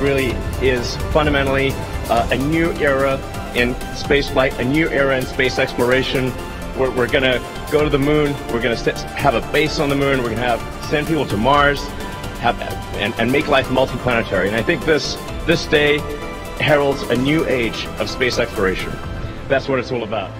really is fundamentally a new era in spaceflight, a new era in space exploration. We're going to go to the moon. We're going to have a base on the moon. We're going to send people to Mars, and make life multiplanetary. And I think this day heralds a new age of space exploration. That's what it's all about.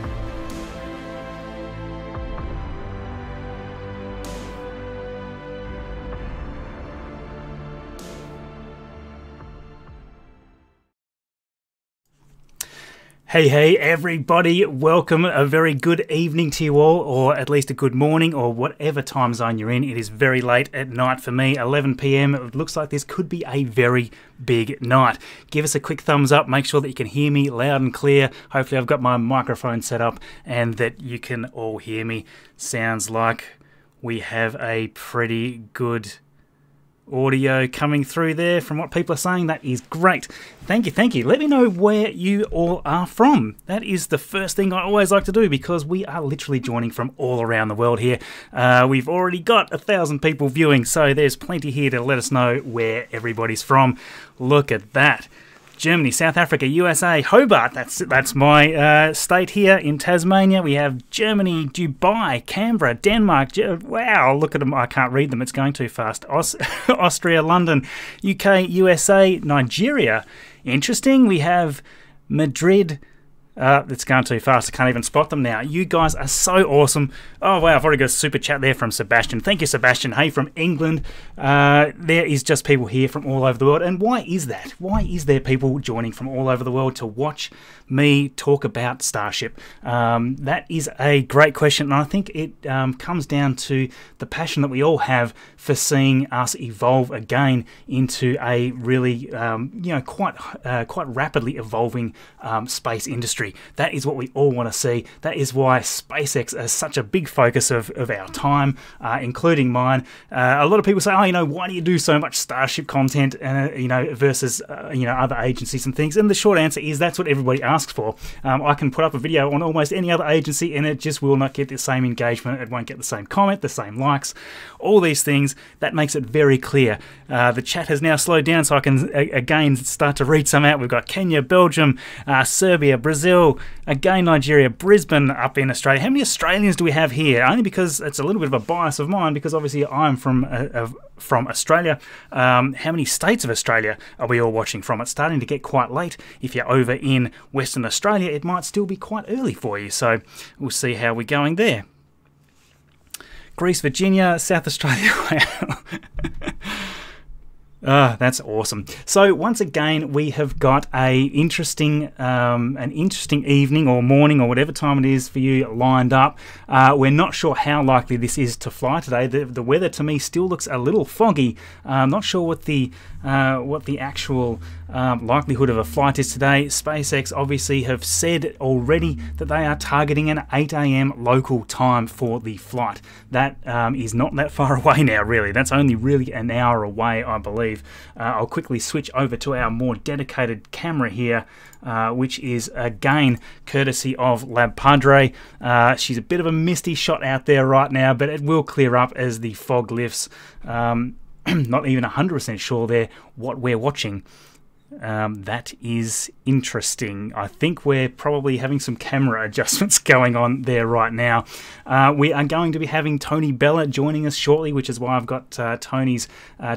Hey everybody, welcome. A very good evening to you all, or at least a good morning, or whatever time zone you're in. It is very late at night for me, 11 PM. It looks like this could be a very big night. Give us a quick thumbs up, make sure that you can hear me loud and clear. Hopefully I've got my microphone set up and that you can all hear me. Sounds like we have a pretty good audio coming through there from what people are saying. That is great. Thank you. Let me know where you all are from. That is the first thing I always like to do, because we are literally joining from all around the world here. We've already got 1,000 people viewing, so there's plenty here to let us know where everybody's from. Look at that. Germany, South Africa, USA, Hobart, that's my state here in Tasmania. We have Germany, Dubai, Canberra, Denmark. Wow, look at them. I can't read them. It's going too fast. Austria, London, UK, USA, Nigeria. Interesting. We have Madrid. It's going too fast. I can't even spot them now. You guys are so awesome. Oh, wow. I've already got a super chat there from Sebastian. Thank you, Sebastian. Hey, from England. There is just people here from all over the world. And why is that? Why is there people joining from all over the world to watch me talk about Starship? That is a great question. And I think it comes down to the passion that we all have for seeing us evolve again into a really, quite rapidly evolving space industry. That is what we all want to see. That is why SpaceX is such a big focus of our time, including mine. A lot of people say, oh, why do you do so much Starship content, versus, other agencies and things? And the short answer is that's what everybody asks for. I can put up a video on almost any other agency and it just will not get the same engagement. It won't get the same comment, the same likes, all these things. That makes it very clear. The chat has now slowed down so I can again start to read some out. We've got Kenya, Belgium, Serbia, Brazil, again Nigeria, Brisbane up in Australia. How many Australians do we have here? Only because it's a little bit of a bias of mine, because obviously I'm from Australia. How many states of Australia are we all watching from? It's starting to get quite late. If you're over in Western Australia, it might still be quite early for you. So we'll see how we're going there. Greece, Virginia, South Australia. Wow. That's awesome. So once again, we have got an interesting evening or morning or whatever time it is for you lined up. We're not sure how likely this is to fly today. The weather to me still looks a little foggy. I'm not sure what the actual likelihood of a flight is today. SpaceX obviously have said already that they are targeting an 8 AM local time for the flight. That is not that far away now, really. That's only really an hour away, I believe. I'll quickly switch over to our more dedicated camera here, which is again courtesy of Lab Padre. She's a bit of a misty shot out there right now, but it will clear up as the fog lifts. Not even 100% sure there what we're watching. That is interesting. I think we're probably having some camera adjustments going on there right now. We are going to be having Tony Bella joining us shortly, which is why I've got Tony's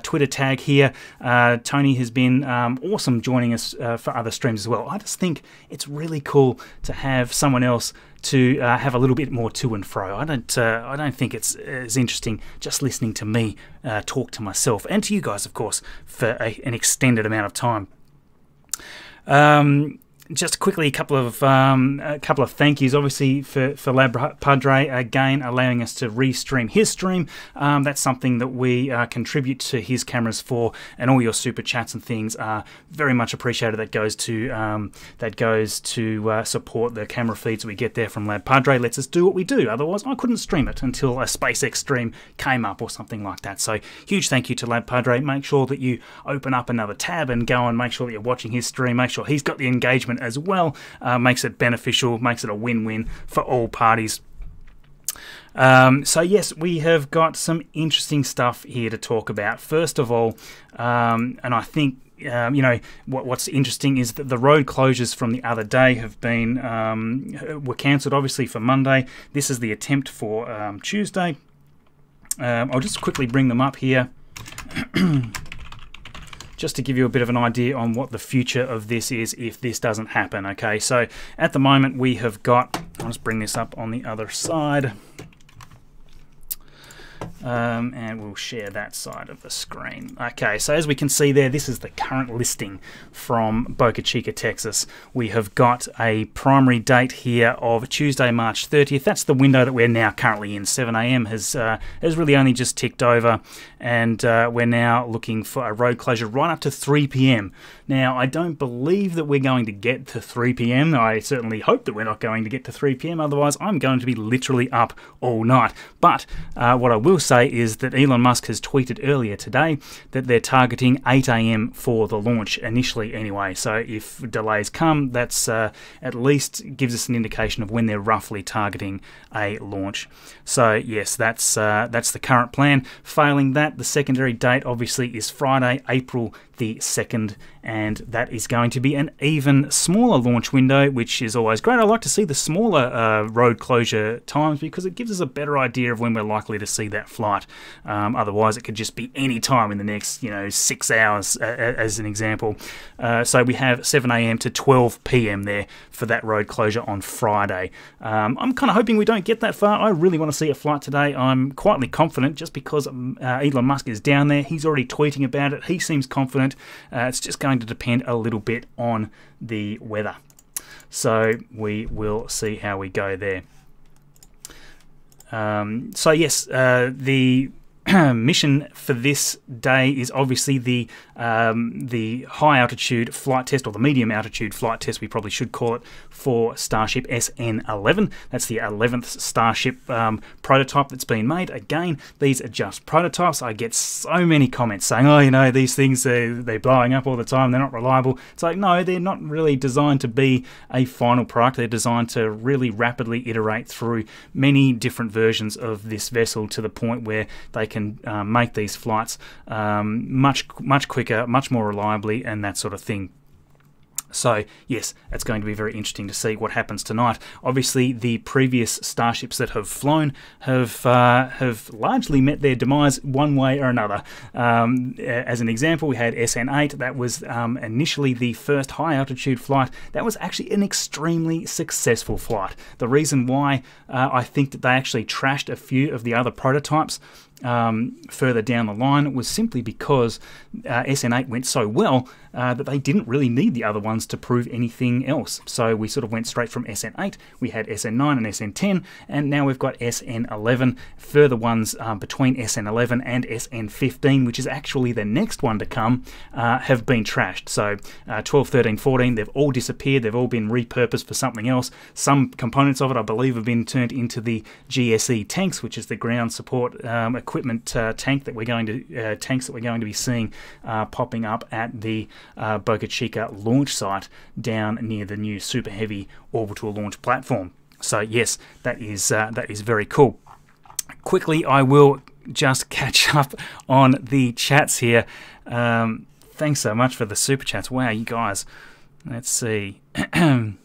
Twitter tag here. Tony has been awesome joining us for other streams as well. I just think it's really cool to have someone else to have a little bit more to and fro. I don't think it's as interesting just listening to me talk to myself and to you guys, of course, for an extended amount of time. Just quickly, a couple of thank yous, obviously for Lab Padre again allowing us to restream his stream. That's something that we contribute to his cameras for, and all your super chats and things are very much appreciated. That goes to support the camera feeds we get there from Lab Padre. Lets us do what we do. Otherwise, I couldn't stream it until a SpaceX stream came up or something like that. So huge thank you to Lab Padre. Make sure that you open up another tab and go and make sure that you're watching his stream. Make sure he's got the engagement as well. Makes it beneficial, makes it a win-win for all parties. So yes, we have got some interesting stuff here to talk about. First of all, and I think you know, what's interesting is that the road closures from the other day have been were cancelled, obviously, for Monday. This is the attempt for Tuesday. I'll just quickly bring them up here. Just to give you a bit of an idea on what the future of this is if this doesn't happen. Okay, so at the moment we have got, I'll just bring this up on the other side, and we'll share that side of the screen. Okay, so as we can see there, this is the current listing from Boca Chica, Texas. We have got a primary date here of Tuesday, March 30th. That's the window that we're now currently in. 7 AM has really only just ticked over, and we're now looking for a road closure right up to 3 PM. Now, I don't believe that we're going to get to 3 PM. I certainly hope that we're not going to get to 3 PM. Otherwise, I'm going to be literally up all night. But what I will say is that Elon Musk has tweeted earlier today that they're targeting 8 AM for the launch, initially anyway. So if delays come, that's at least gives us an indication of when they're roughly targeting a launch. So yes, that's the current plan. Failing that, the secondary date obviously is Friday, April the 2nd, and that is going to be an even smaller launch window, which is always great. I like to see the smaller road closure times because it gives us a better idea of when we're likely to see that flight. Otherwise, it could just be any time in the next 6 hours, as an example. So we have 7 AM to 12 PM there for that road closure on Friday. I'm kind of hoping we don't get that far. I really want to see a flight today. I'm quietly confident just because Elon Musk is down there. He's already tweeting about it. He seems confident. It's just going to depend a little bit on the weather. So we will see how we go there. So yes, the mission for this day is obviously the high altitude flight test, or the medium altitude flight test, we probably should call it, for Starship SN11. That's the 11th Starship prototype that's been made. Again, these are just prototypes. I get so many comments saying, oh, these things, they're blowing up all the time, they're not reliable. It's like, no, they're not really designed to be a final product. They're designed to really rapidly iterate through many different versions of this vessel to the point where they can make these flights much quicker, much more reliably, and that sort of thing. So yes, it's going to be very interesting to see what happens tonight. Obviously, the previous Starships that have flown have largely met their demise one way or another. As an example, we had SN8. That was initially the first high altitude flight. That was actually an extremely successful flight. The reason why I think that they actually trashed a few of the other prototypes further down the line was simply because SN8 went so well that they didn't really need the other ones to prove anything else. So we sort of went straight from SN8, we had SN9 and SN10, and now we've got SN11. Further ones between SN11 and SN15, which is actually the next one to come, have been trashed. So 12, 13, 14, they've all disappeared, they've all been repurposed for something else. Some components of it, I believe, have been turned into the GSE tanks, which is the ground support equipment tanks that we're going to be seeing popping up at the Boca Chica launch site down near the new Super Heavy orbital launch platform. So yes, that is very cool. Quickly, I will just catch up on the chats here. Thanks so much for the super chats. Wow, you guys. Let's see. From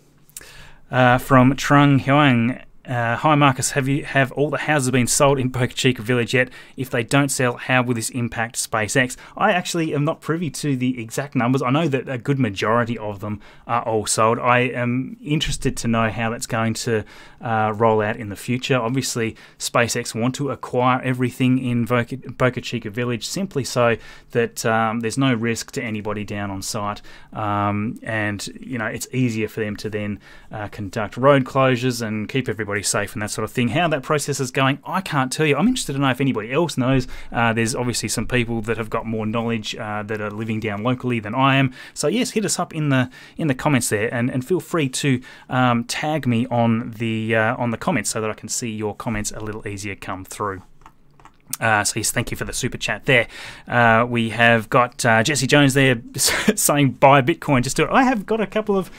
Trung Huang. Hi Marcus, have all the houses been sold in Boca Chica Village yet? If they don't sell, how will this impact SpaceX? I actually am not privy to the exact numbers. I know that a good majority of them are all sold. I am interested to know how that's going to roll out in the future. Obviously, SpaceX want to acquire everything in Boca Chica Village simply so that there's no risk to anybody down on site, and it's easier for them to then conduct road closures and keep everybody safe and that sort of thing. How that process is going, I can't tell you. I'm interested to know if anybody else knows. There's obviously some people that have got more knowledge that are living down locally than I am. So yes, hit us up in the comments there, and feel free to tag me on the comments so that I can see your comments a little easier come through. So yes, thank you for the super chat there. We have got Jesse Jones there saying buy Bitcoin. Just do it. I have got a couple of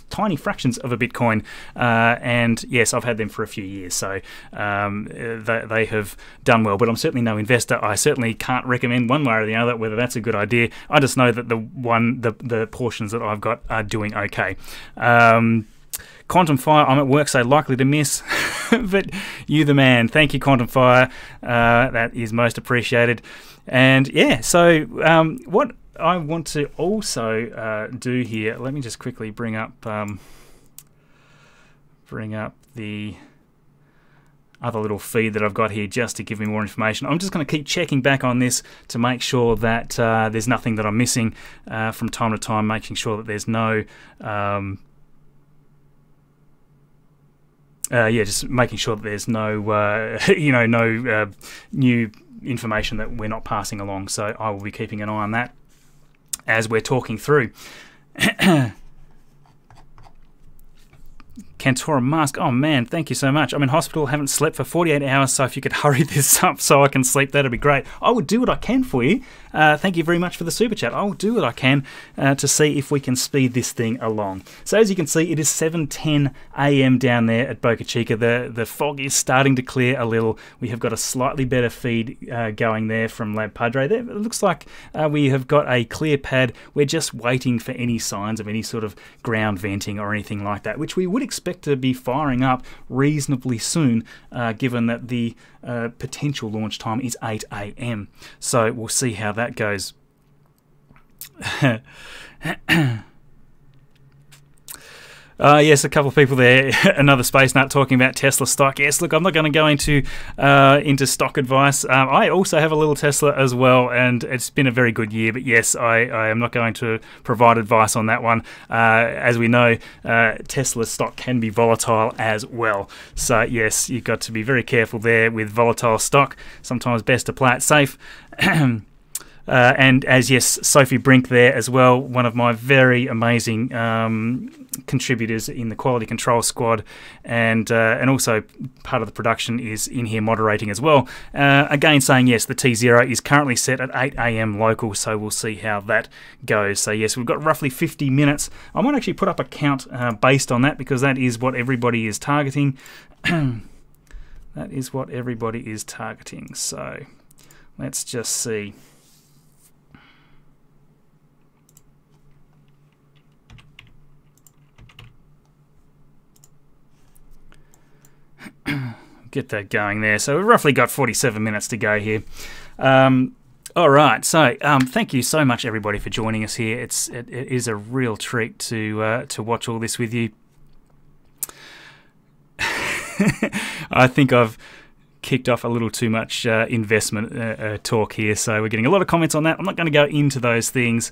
tiny fractions of a Bitcoin, and yes, I've had them for a few years, so they have done well. But I'm certainly no investor. I certainly can't recommend one way or the other whether that's a good idea. I just know that the portions that I've got are doing okay. Quantum Fire, I'm at work, so likely to miss, but you the man. Thank you, Quantum Fire. That is most appreciated. And yeah, so what I want to also do here, let me just quickly bring up the other little feed that I've got here just to give me more information. I'm just going to keep checking back on this to make sure that there's nothing that I'm missing from time to time, making sure that there's no... just making sure that there's no, no new information that we're not passing along. So I will be keeping an eye on that as we're talking through. Cantora Mask, oh man, thank you so much. I'm in hospital, haven't slept for 48 hours, so if you could hurry this up so I can sleep, that'd be great. I will do what I can for you. Thank you very much for the super chat. I will do what I can to see if we can speed this thing along. So as you can see, it is 7:10 a.m. down there at Boca Chica. The fog is starting to clear a little. We have got a slightly better feed going there from Lab Padre. There, it looks like we have got a clear pad. We're just waiting for any signs of any sort of ground venting or anything like that, which we would expect to be firing up reasonably soon, given that the potential launch time is 8 a.m. So we'll see how that goes. Yes, a couple of people there. Another space nut talking about Tesla stock. Yes, look, I'm not going to go into stock advice. I also have a little Tesla as well, and it's been a very good year. But yes, I am not going to provide advice on that one. As we know, Tesla stock can be volatile as well. So yes, you've got to be very careful there with volatile stock. Sometimes best to play it safe. And as yes, Sophie Brink there as well, one of my very amazing contributors in the quality control squad, and also part of the production is in here moderating as well. Again, saying yes, the T0 is currently set at 8 a.m. local, so we'll see how that goes. So yes, we've got roughly 50 minutes. I might actually put up a count based on that, because that is what everybody is targeting. That is what everybody is targeting. So let's just see. Get that going there. So we've roughly got 47 minutes to go here. All right. So thank you so much, everybody, for joining us here. It is a real treat to watch all this with you. I think I've kicked off a little too much investment talk here, so we're getting a lot of comments on that. I'm not going to go into those things.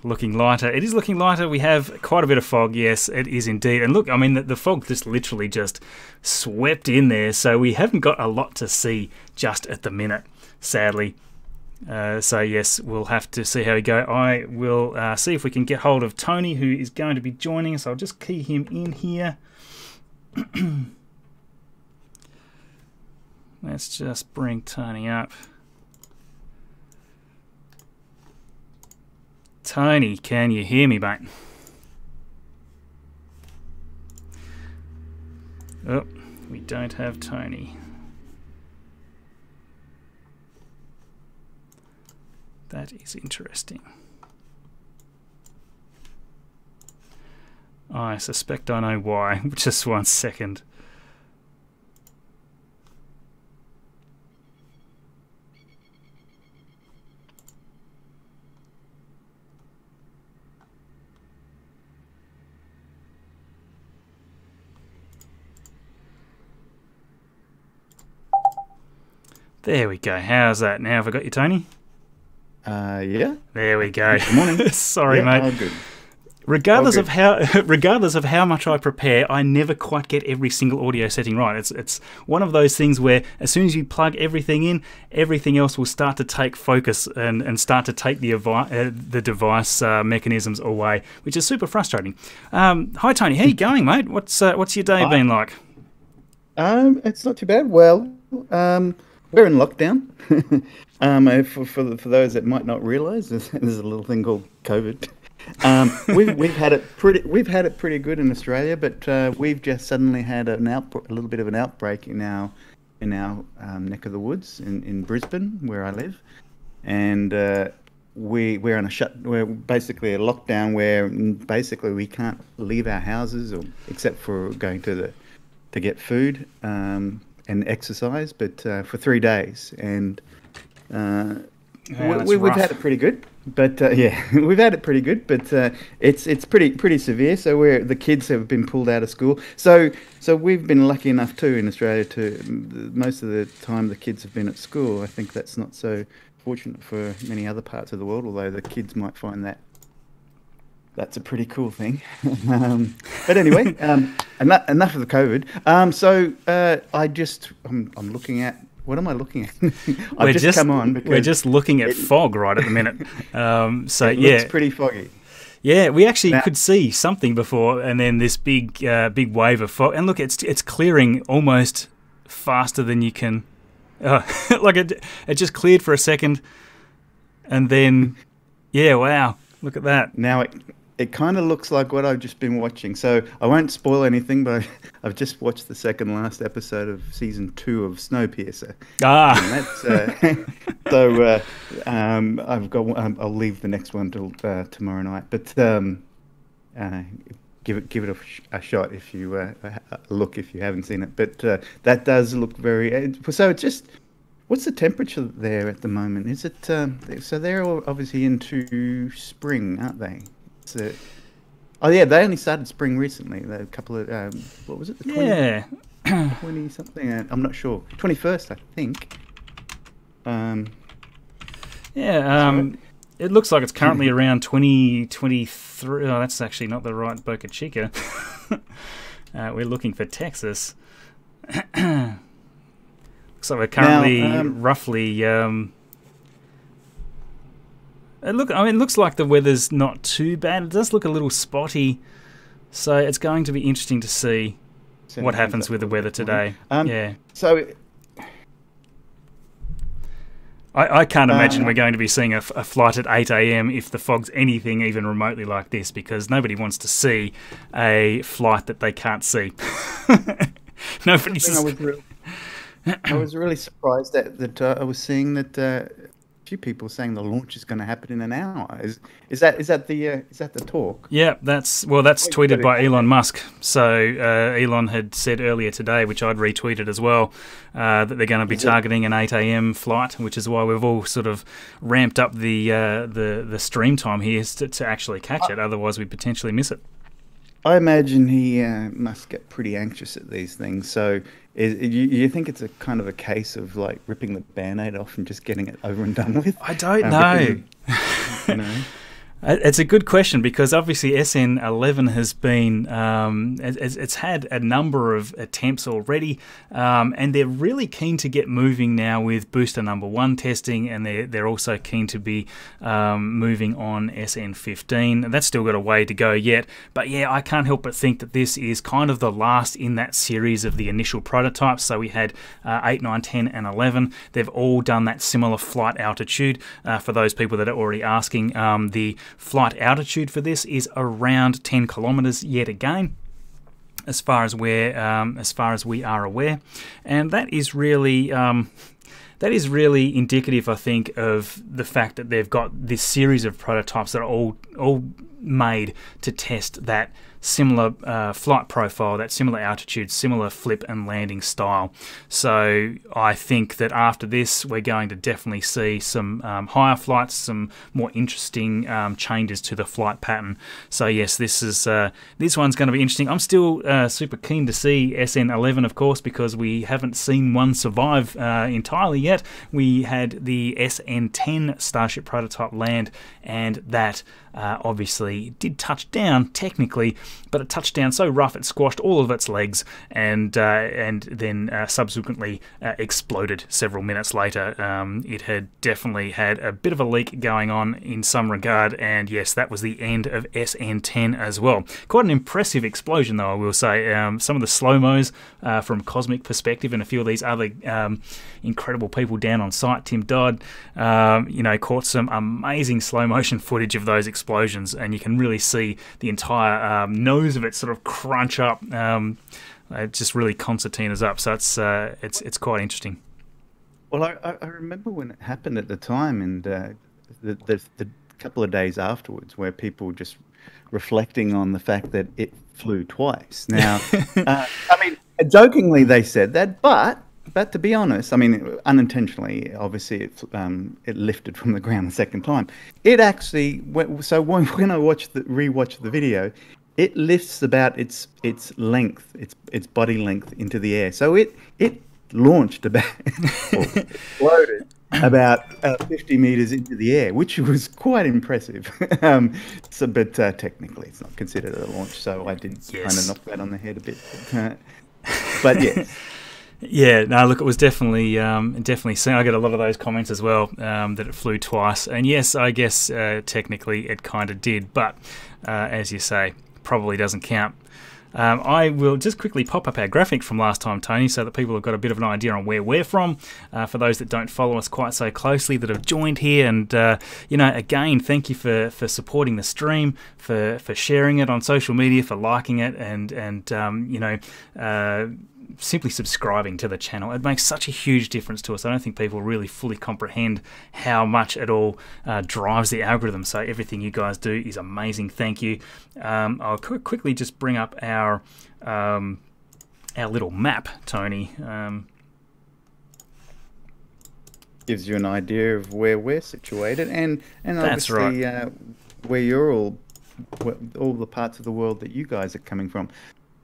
Looking lighter. It is looking lighter. We have quite a bit of fog. Yes, it is indeed. And look, I mean, the fog just literally just swept in there, so we haven't got a lot to see just at the minute, sadly. So yes, we'll have to see how we go. I will see if we can get hold of Tony, who is going to be joining us. I'll just key him in here. Let's just bring Tony up. Tony, can you hear me, mate? Oh, we don't have Tony. That is interesting. I suspect I know why. Just 1 second. There we go. How's that now? Have I got you, Tony? Yeah. There we go. Good morning. Sorry, yeah, mate. Oh, good. Regardless of how much I prepare, I never quite get every single audio setting right. It's one of those things where as soon as you plug everything in, everything else will start to take focus and start to take the device mechanisms away, which is super frustrating. Hi Tony, how you going, mate? What's your day been like? It's not too bad. Well, we're in lockdown. For those that might not realise, there's a little thing called COVID. We've had it pretty good in Australia, but we've just suddenly had a little bit of an outbreak in our neck of the woods in Brisbane, where I live, and we're basically a lockdown where basically we can't leave our houses except for going to get food and exercise, but for 3 days, and we've had it pretty good. But we've had it pretty good, but it's pretty severe. So the kids have been pulled out of school. So we've been lucky enough too in Australia to most of the time the kids have been at school. I think that's not so fortunate for many other parts of the world, although the kids might find that's a pretty cool thing. But anyway, enough of the COVID. I'm looking at. What am I looking at? I've just come on because we're just looking at fog right at the minute. It looks pretty foggy. Yeah, we actually could see something before, and then this big wave of fog. And look, it's clearing almost faster than you can. Like it just cleared for a second, and then wow, look at that. Now it kind of looks like what I've just been watching. So I won't spoil anything, but I've just watched the second last episode of season 2 of Snowpiercer. And that's I'll leave the next one till tomorrow night. But give it a shot if you look if you haven't seen it. But that does look very. So it's just. What's the temperature there at the moment? Is it so they're all obviously into spring, aren't they? They only started spring recently. A couple of what was it? 20 something. I'm not sure. 21st, I think. It looks like it's currently around 2023. Oh, that's actually not the right Boca Chica. We're looking for Texas. Looks like we're currently roughly. It looks like the weather's not too bad. It does look a little spotty, so it's going to be interesting to see what happens with the weather today. So I can't imagine we're going to be seeing a flight at 8 a.m. if the fog's anything even remotely like this, because nobody wants to see a flight that they can't see. I was really surprised that I was seeing that. Few people saying the launch is going to happen in an hour. Is that the talk? Yeah, that's tweeted by Elon Musk. So Elon had said earlier today, which I'd retweeted as well, that they're going to be targeting an 8 a.m. flight, which is why we've all sort of ramped up the stream time here to actually catch it. Otherwise, we potentially miss it. I imagine he must get pretty anxious at these things. So you think it's a kind of a case of like ripping the Band-Aid off and just getting it over and done with? I don't know. It's a good question, because obviously SN11 has been it's had a number of attempts already, and they're really keen to get moving now with booster number 1 testing, and they're also keen to be moving on SN15. That's still got a way to go yet, but yeah, I can't help but think that this is kind of the last in that series of the initial prototypes. So we had 8, 9, 10 and 11. They've all done that similar flight altitude. For those people that are already asking, the flight altitude for this is around 10 kilometers yet again, as far as we are aware, and that is really indicative, I think, of the fact that they've got this series of prototypes that are all made to test that similar flight profile, that similar altitude, similar flip and landing style. So I think that after this, we're going to definitely see some higher flights, some more interesting changes to the flight pattern. So yes, this one's going to be interesting. I'm still super keen to see SN11, of course, because we haven't seen one survive entirely yet. We had the SN10 Starship prototype land, and that obviously actually did touch down technically, but it touched down so rough it squashed all of its legs, and then subsequently exploded several minutes later. It had definitely had a bit of a leak going on in some regard, and yes, that was the end of SN10 as well. Quite an impressive explosion, though, I will say. Some of the slow-mos from Cosmic Perspective and a few of these other incredible people down on site, Tim Dodd, caught some amazing slow-motion footage of those explosions, and you can really see the entire nose of it sort of crunch up. It just really concertinas up, so it's quite interesting. Well, I remember when it happened at the time, and the couple of days afterwards, where people just reflecting on the fact that it flew twice. Now, I mean, jokingly they said that, but to be honest, I mean, unintentionally, obviously, it lifted from the ground the second time. It actually went, so when I rewatched the video, it lifts about its length, its body length into the air. So it launched about, or exploded about 50 meters into the air, which was quite impressive. But technically, it's not considered a launch, so I did kind of knock that on the head a bit. But yes. Yeah, no, look, it was definitely seen. I get a lot of those comments as well, that it flew twice. And yes, I guess technically it kind of did, but as you say, probably doesn't count. I will just quickly pop up our graphic from last time, Tony, so that people have got a bit of an idea on where we're from. For those that don't follow us quite so closely, that have joined here, and again, thank you for supporting the stream, for sharing it on social media, for liking it, and simply subscribing to the channel. It makes such a huge difference to us. I don't think people really fully comprehend how much it all drives the algorithm. So everything you guys do is amazing. Thank you. I'll quickly just bring up our little map, Tony. Gives you an idea of where we're situated, and that's obviously right. Where you're all the parts of the world that you guys are coming from.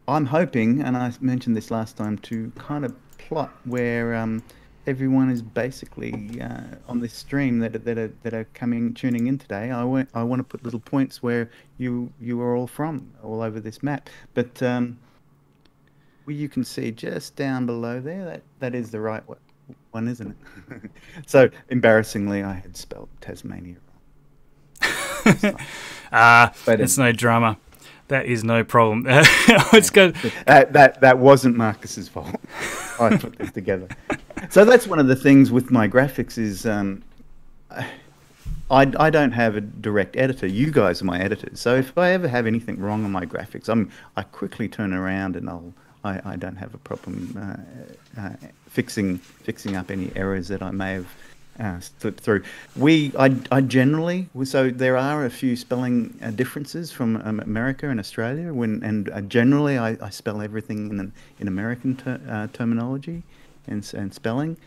I'm hoping, and I mentioned this last time, to kind of plot where everyone is basically on this stream that are tuning in today. I want to put little points where you are all from, all over this map. But you can see just down below there, that is the right one, isn't it? So embarrassingly, I had spelled Tasmania wrong. But it's no drama. That is no problem. It's good. That wasn't Marcus's fault. I put this together. So that's one of the things with my graphics is I don't have a direct editor. You guys are my editors. So if I ever have anything wrong on my graphics, I quickly turn around and I don't have a problem fixing up any errors that I may have slipped through. I generally, so there are a few spelling differences from America and Australia, and generally I spell everything in American terminology and spelling.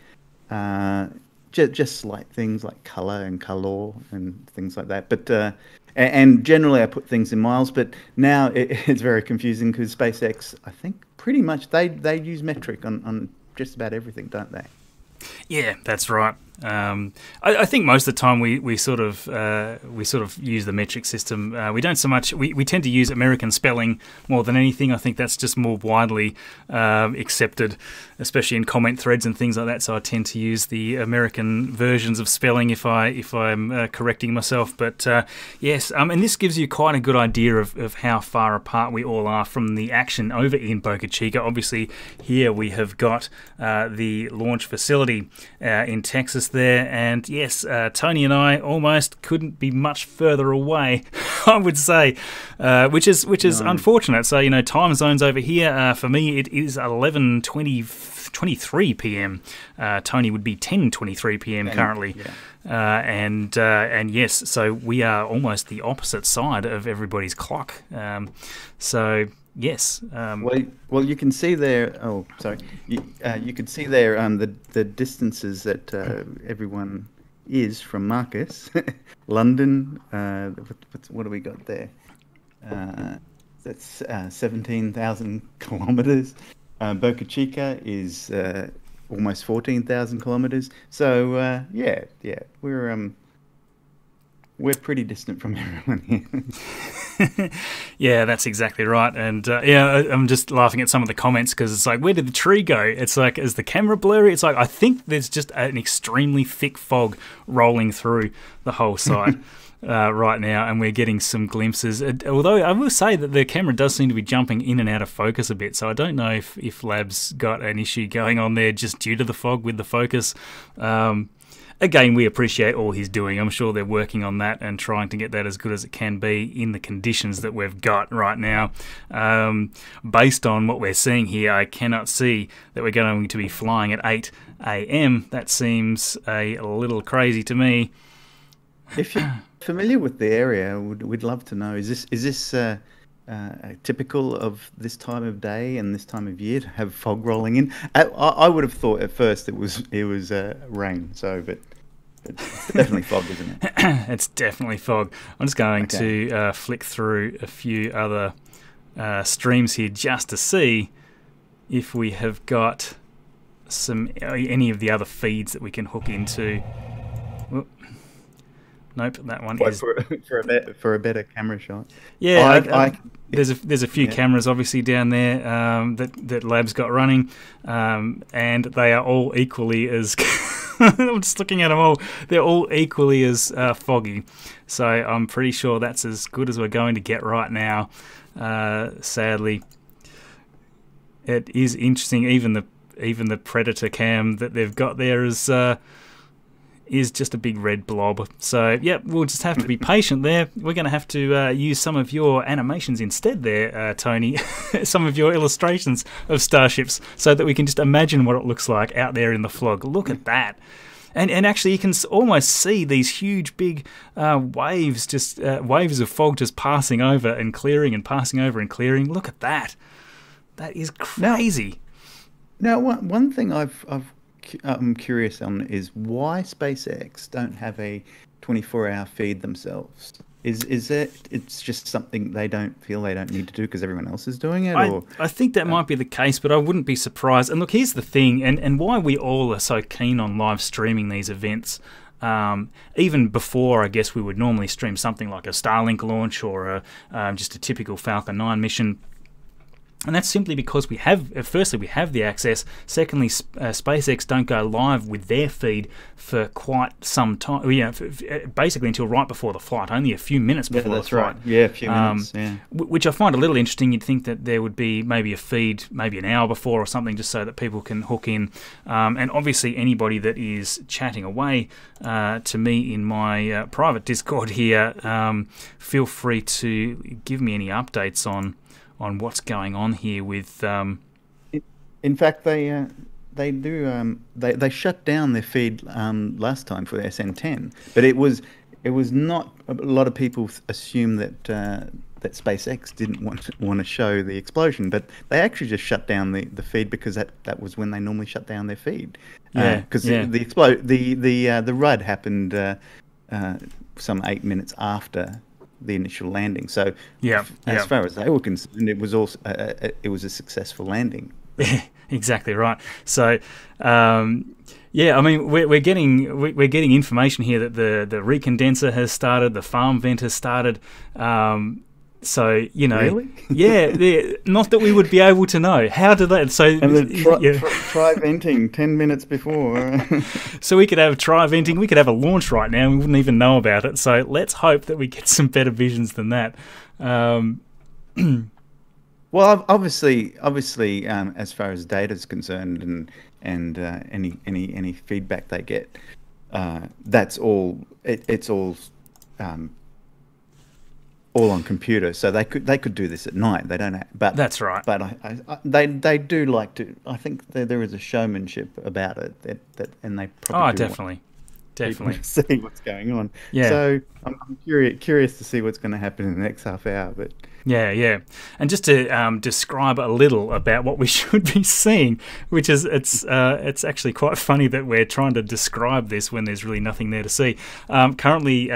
Just slight things like color and color and things like that. But and generally I put things in miles. But now it's very confusing because SpaceX, I think, pretty much they use metric on just about everything, don't they? Yeah, that's right. I think most of the time we sort of use the metric system. We don't so much. We tend to use American spelling more than anything. I think that's just more widely accepted, especially in comment threads and things like that. So I tend to use the American versions of spelling if I'm correcting myself. But yes, and this gives you quite a good idea of how far apart we all are from the action over in Boca Chica. Obviously, here we have got the launch facility in Texas there, and yes, Tony and I almost couldn't be much further away, I would say, which is unfortunate. So time zones over here, for me it is 11:23 p.m. Tony would be 10:23 p.m. currently. Yeah. And yes, so we are almost the opposite side of everybody's clock. So yes. Well, you can see there. Oh, sorry. You can see there the distances that everyone is from Marcus. London. What do we got there? That's 17,000 kilometers. Boca Chica is almost 14,000 kilometers. So yeah, we're we're pretty distant from everyone here. Yeah, that's exactly right. And yeah, I'm just laughing at some of the comments because it's like, where did the tree go? It's like, is the camera blurry? It's like, I think there's just an extremely thick fog rolling through the whole site right now, and we're getting some glimpses. Although I will say that the camera does seem to be jumping in and out of focus a bit, so I don't know if Lab's got an issue going on there just due to the fog with the focus. Again, we appreciate all he's doing. I'm sure they're working on that and trying to get that as good as it can be in the conditions that we've got right now. Based on what we're seeing here, I cannot see that we're going to be flying at 8 a.m. That seems a little crazy to me. If you're familiar with the area, we'd love to know. Is this typical of this time of day and this time of year to have fog rolling in? I would have thought at first it was rain. So, but it's definitely fog, isn't it? It's definitely fog. I'm just going to flick through a few other streams here just to see if we have got any of the other feeds that we can hook into. Whoop. Nope, that one is for a better camera shot. Yeah, there's a few cameras obviously down there that Lab's got running, and they are all equally as. I'm just looking at them all. They're all equally as foggy, so I'm pretty sure that's as good as we're going to get right now. Sadly, it is interesting. Even the Predator cam that they've got there is just a big red blob. So, yeah, we'll just have to be patient there. We're going to have to use some of your animations instead there, Tony, some of your illustrations of starships so that we can just imagine what it looks like out there in the fog. Look at that. And actually, you can almost see these huge, big waves, just waves of fog just passing over and clearing and passing over and clearing. Look at that. That is crazy. Now one thing I'm curious on is why SpaceX don't have a 24-hour feed themselves. Is it's just something they don't need to do because everyone else is doing it? I think that might be the case, but I wouldn't be surprised. And look, here's the thing, and why we all are so keen on live streaming these events. Even before, I guess, we would normally stream something like a Starlink launch or just a typical Falcon 9 mission. And that's simply because we have, firstly, we have the access. Secondly, SpaceX don't go live with their feed for quite some time. Basically until right before the flight, only a few minutes before the flight. Right. Yeah, a few minutes. Yeah. Which I find a little interesting. You'd think that there would be maybe a feed, maybe an hour before or something, just so that people can hook in. And obviously, anybody that is chatting away to me in my private Discord here, feel free to give me any updates on what's going on here with. In fact, they shut down their feed last time for the SN10, but it was not. A lot of people assume that that SpaceX didn't want to show the explosion, but they actually just shut down the feed because that was when they normally shut down their feed. Because the RUD happened some 8 minutes after the initial landing. So as far as they were concerned, it was also it was a successful landing. Exactly right. So yeah, I mean we're getting information here that the recondenser has started, the farm vent has started. So really? Yeah, not that we would be able to know. How do they? So and then try venting 10 minutes before. So we could have try venting. We could have a launch right now. And we wouldn't even know about it. So let's hope that we get some better visions than that. Well, obviously, as far as data is concerned, and any feedback they get, that's all. It's all. All on computer, so they could do this at night. They don't, but that's right. But they do like to. I think there is a showmanship about it that and they probably definitely see what's going on. Yeah. So I'm curious to see what's going to happen in the next half hour. But yeah, and just to describe a little about what we should be seeing, which is it's actually quite funny that we're trying to describe this when there's really nothing there to see. Currently,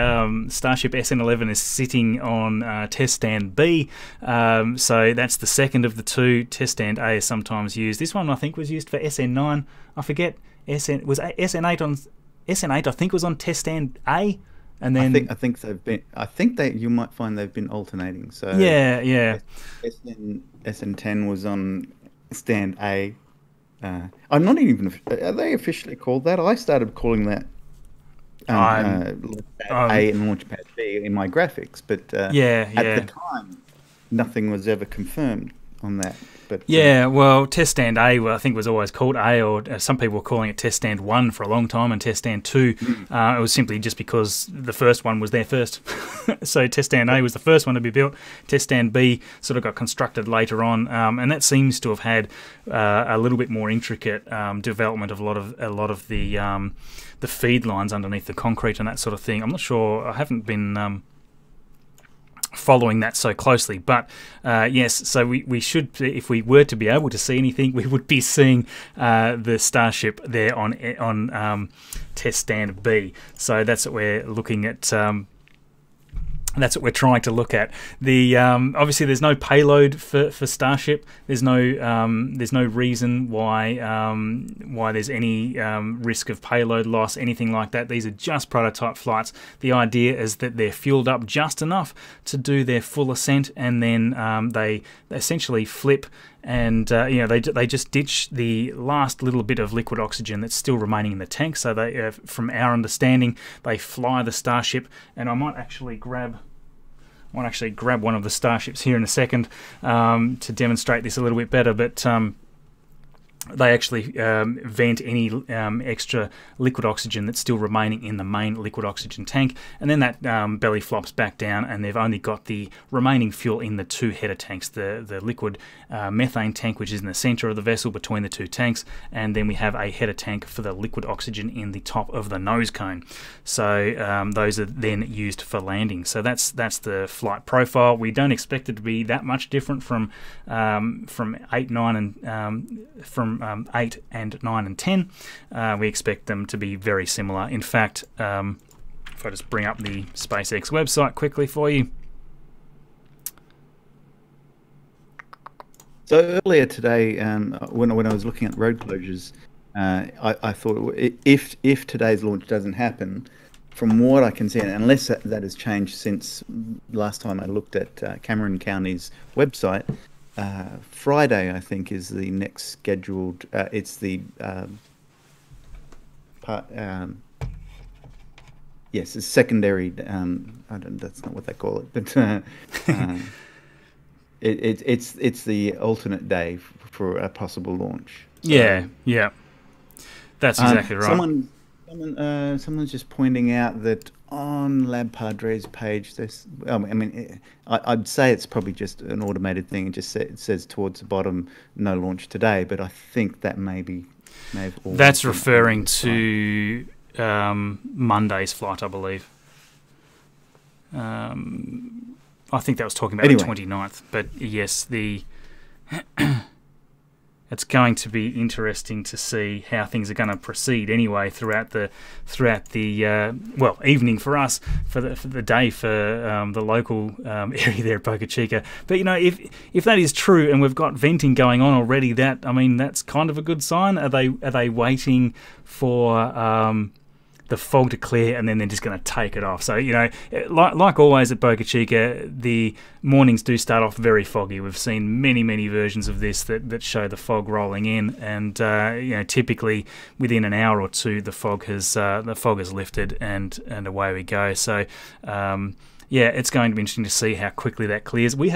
Starship SN11 is sitting on test stand B, so that's the second of the two. Test stand A is sometimes used. This one I think was used for SN9. I forget. SN8 I think was on test stand A. And then I think they've been. I think that you might find they've been alternating. So yeah. SN10 was on stand A. I'm not even. Are they officially called that? I started calling that Launchpad A and Launchpad B in my graphics, but at the time, nothing was ever confirmed on that. But well, Test Stand A, I think, was always called A, or some people were calling it Test Stand 1 for a long time, and Test Stand 2, it was simply just because the first one was there first. So Test Stand A was the first one to be built. Test Stand B sort of got constructed later on, and that seems to have had a little bit more intricate development of a lot of the feed lines underneath the concrete and that sort of thing. I'm not sure. I haven't been following that so closely, but yes, so we should, if we were to be able to see anything, we would be seeing the Starship there on Test Stand B. So that's what we're looking at. That's what we're trying to look at. The obviously there's no payload for Starship. There's no reason why there's any risk of payload loss, anything like that. These are just prototype flights. The idea is that they're fueled up just enough to do their full ascent, and then they essentially flip. And they just ditch the last little bit of liquid oxygen that's still remaining in the tank. So they, from our understanding, they fly the Starship. And I might actually grab one of the Starships here in a second to demonstrate this a little bit better. But they actually vent any extra liquid oxygen that's still remaining in the main liquid oxygen tank, and then that belly flops back down, and they've only got the remaining fuel in the two header tanks, the liquid methane tank, which is in the center of the vessel between the two tanks, and then we have a header tank for the liquid oxygen in the top of the nose cone. So those are then used for landing. So that's the flight profile. We don't expect it to be that much different from 8, 9, and from 8 and 9 and 10. We expect them to be very similar. In fact, if I just bring up the SpaceX website quickly for you. So earlier today, when I was looking at road closures, I thought if today's launch doesn't happen, from what I can see, unless that has changed since last time I looked at Cameron County's website, Friday, I think, is the next scheduled. It's the part. Yes, it's secondary. That's not what they call it, but it's the alternate day for a possible launch. So, yeah, that's exactly right. Someone's just pointing out that on Lab Padre's page, I'd say it's probably just an automated thing. It says towards the bottom, no launch today, but I think that may have. That's referring to Monday's flight, I believe. I think that was talking about the 29th, but yes, it's going to be interesting to see how things are going to proceed anyway throughout the evening for us, for the day for the local area there at Boca Chica. But if that is true and we've got venting going on already, that's kind of a good sign. Are they waiting for the fog to clear and then they're just going to take it off? So like always at Boca Chica, the mornings do start off very foggy. We've seen many versions of this that show the fog rolling in, and typically within an hour or two the fog has lifted and away we go. So it's going to be interesting to see how quickly that clears. We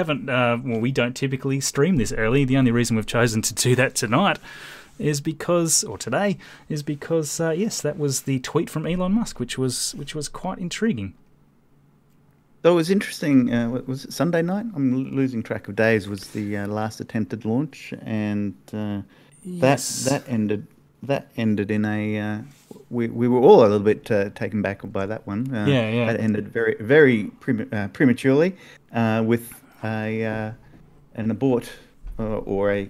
we don't typically stream this early. The only reason we've chosen to do that tonight is because yes, that was the tweet from Elon Musk, which was quite intriguing. So it was interesting. Was it Sunday night? I'm losing track of days. Was the last attempted launch, and yes. that ended in a. We were all a little bit taken back by that one. That ended very prematurely with an abort or a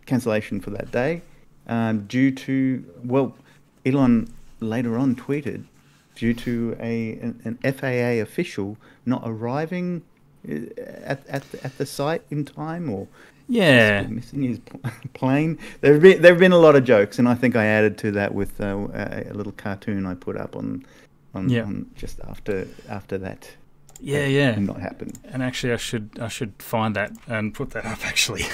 cancellation for that day, due to Elon later on tweeted, due to an FAA official not arriving at the site in time, or missing his plane. There have been a lot of jokes, and I think I added to that with a little cartoon I put up on on just after that. Yeah. Not happen. And actually, I should find that and put that up. Actually.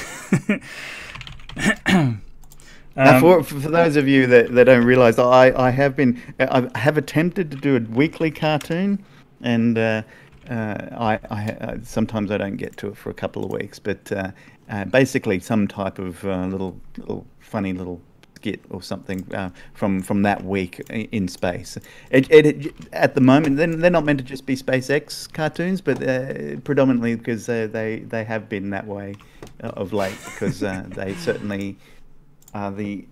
Now, for those of you that don't realise, I have attempted to do a weekly cartoon, and I sometimes I don't get to it for a couple of weeks, but basically some type of little funny little skit or something from that week in space. It at the moment they're not meant to just be SpaceX cartoons, but predominantly because they have been that way of late, because they certainly are the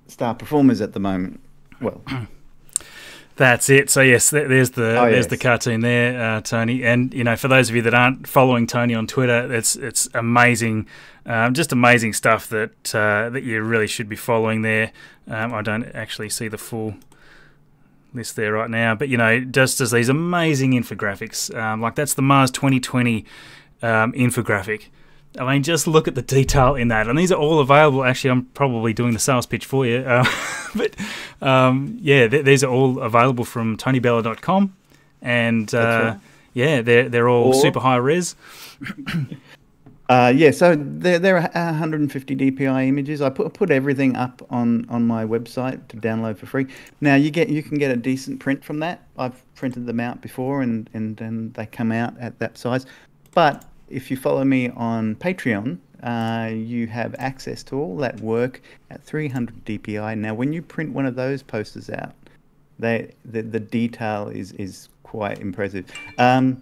star performers at the moment. Well, that's it. So yes, there's the yes. cartoon there, Tony. And for those of you that aren't following Tony on Twitter, it's amazing, just amazing stuff that you really should be following there. I don't actually see the full list there right now, but just as these amazing infographics, like that's the Mars 2020 infographic. I mean, just look at the detail in that. And these are all available. Actually, I'm probably doing the sales pitch for you. But, these are all available from tonybella.com. And, right. they're all super high res. So there are 150 DPI images. I put everything up on my website to download for free. Now, you can get a decent print from that. I've printed them out before, and they come out at that size. But if you follow me on Patreon, you have access to all that work at 300 DPI. Now, when you print one of those posters out, the detail is quite impressive. And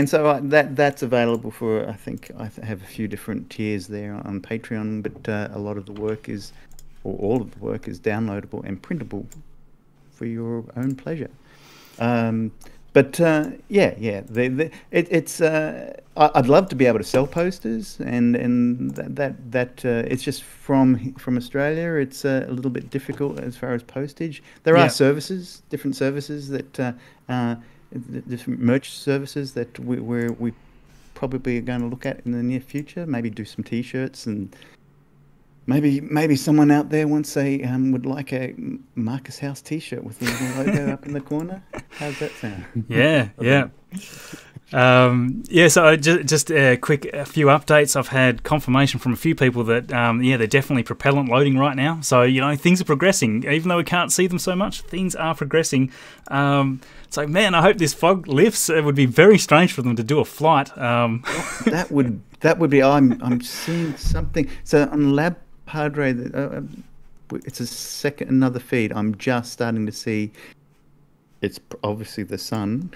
so that's available for, I think I have a few different tiers there on Patreon, but a lot of the work all of the work is downloadable and printable for your own pleasure. I'd love to be able to sell posters, and that it's just from Australia. It's a little bit difficult as far as postage. There are different services that different merch services that we probably are going to look at in the near future. Maybe do some T-shirts, and maybe someone out there wants would like a Marcus House T-shirt with the little logo up in the corner. How's that sound? Yeah. So just a few updates. I've had confirmation from a few people that they're definitely propellant loading right now. So things are progressing, even though we can't see them so much. Things are progressing. So man, I hope this fog lifts. It would be very strange for them to do a flight. That would be. I'm seeing something. So on Lab Padre, it's another feed. I'm just starting to see. It's obviously the sun,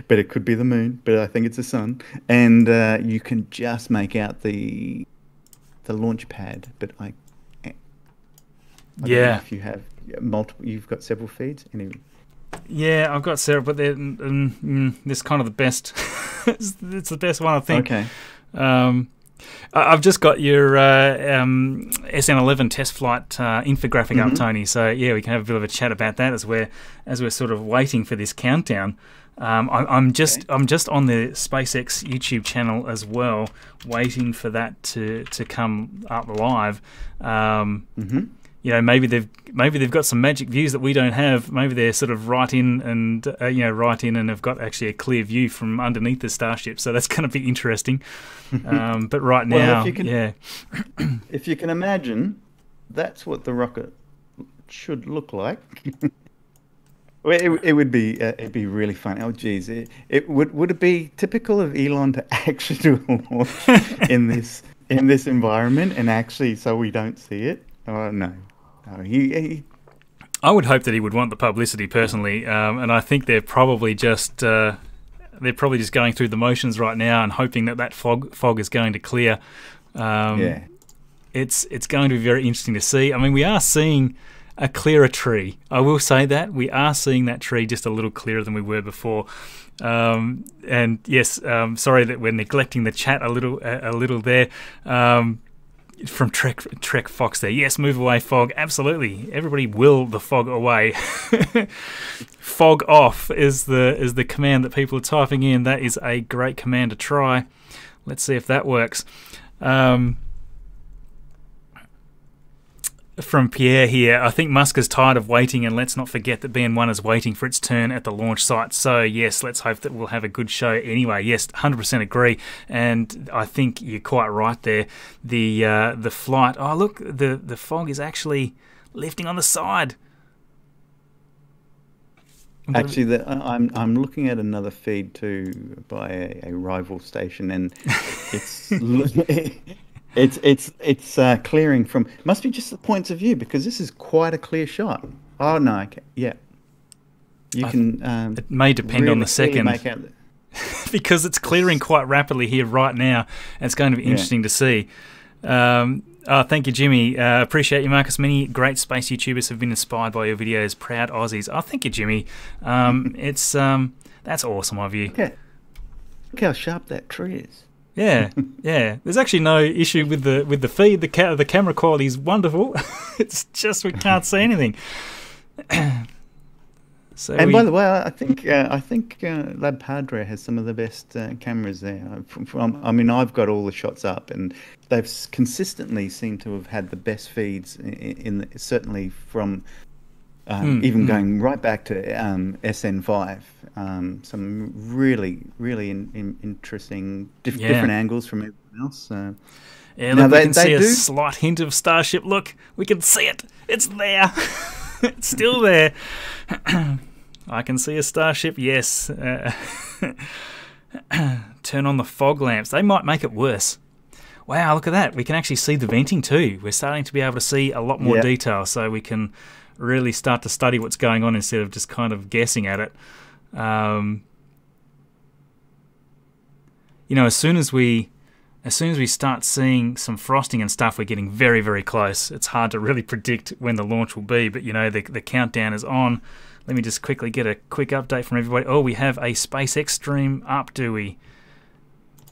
but it could be the moon. But I think it's the sun, and you can just make out the launch pad. But I don't know if you have multiple, you've got several feeds. Anyway. Yeah, I've got several, but this kind of the best. It's the best one, I think. Okay. I've just got your SN11 test flight infographic up, Tony. So we can have a bit of a chat about that as we're sort of waiting for this countdown. I'm just on the SpaceX YouTube channel as well, waiting for that to come up live. Maybe they've got some magic views that we don't have. Maybe they're sort of right in and have got actually a clear view from underneath the Starship. So that's going to be interesting. But right now, if you can imagine, that's what the rocket should look like. It would be it'd be really fun. Oh geez, would it be typical of Elon to actually do a launch in this environment, and actually so we don't see it? Oh no. I would hope that he would want the publicity personally, and I think they're probably just going through the motions right now and hoping that fog is going to clear. It's going to be very interesting to see. I mean, we are seeing a clearer tree. I will say that we are seeing that tree just a little clearer than we were before. And yes, sorry that we're neglecting the chat a little there. From Trek Fox there. Yes, move away, fog. Absolutely. Everybody will the fog away. Fog off is the command that people are typing in. That is a great command to try. Let's see if that works. from Pierre here. I think Musk is tired of waiting, and let's not forget that BN1 is waiting for its turn at the launch site. So, yes, let's hope that we'll have a good show anyway. Yes, 100% agree. And I think you're quite right there. The flight... Oh, look, the fog is actually lifting on the side. Actually, I'm looking at another feed too by a rival station, and it's it's clearing from. Must be just the points of view, because this is quite a clear shot. Oh no, okay. Yeah, you can. It may depend really on the second, make out because it's clearing quite rapidly here right now. And it's going to be interesting to see. Thank you, Jimmy. Appreciate you, Marcus. Many great space YouTubers have been inspired by your videos. Proud Aussies. Oh, thank you, Jimmy. It's that's awesome of you. Yeah. Look how sharp that tree is. Yeah, yeah. There's actually no issue with the feed. The camera quality is wonderful. It's just we can't see anything. And by the way, I think Lab Padre has some of the best cameras there. I mean, I've got all the shots up, and they've consistently seemed to have had the best feeds certainly from even going right back to SN5. Some really interesting different angles from everyone else. Yeah, look, we can see a slight hint of Starship. Look, we can see it. It's there. It's still there. I can see a Starship, yes. Turn on the fog lamps. They might make it worse. Wow, look at that. We can actually see the venting too. We're starting to be able to see a lot more detail, so we can really start to study what's going on instead of just kind of guessing at it. You know, as soon as we start seeing some frosting and stuff, we're getting very, very close. It's hard to really predict when the launch will be, but you know, the countdown is on. Let me just quickly get a quick update from everybody. Oh, we have a SpaceX stream up, do we?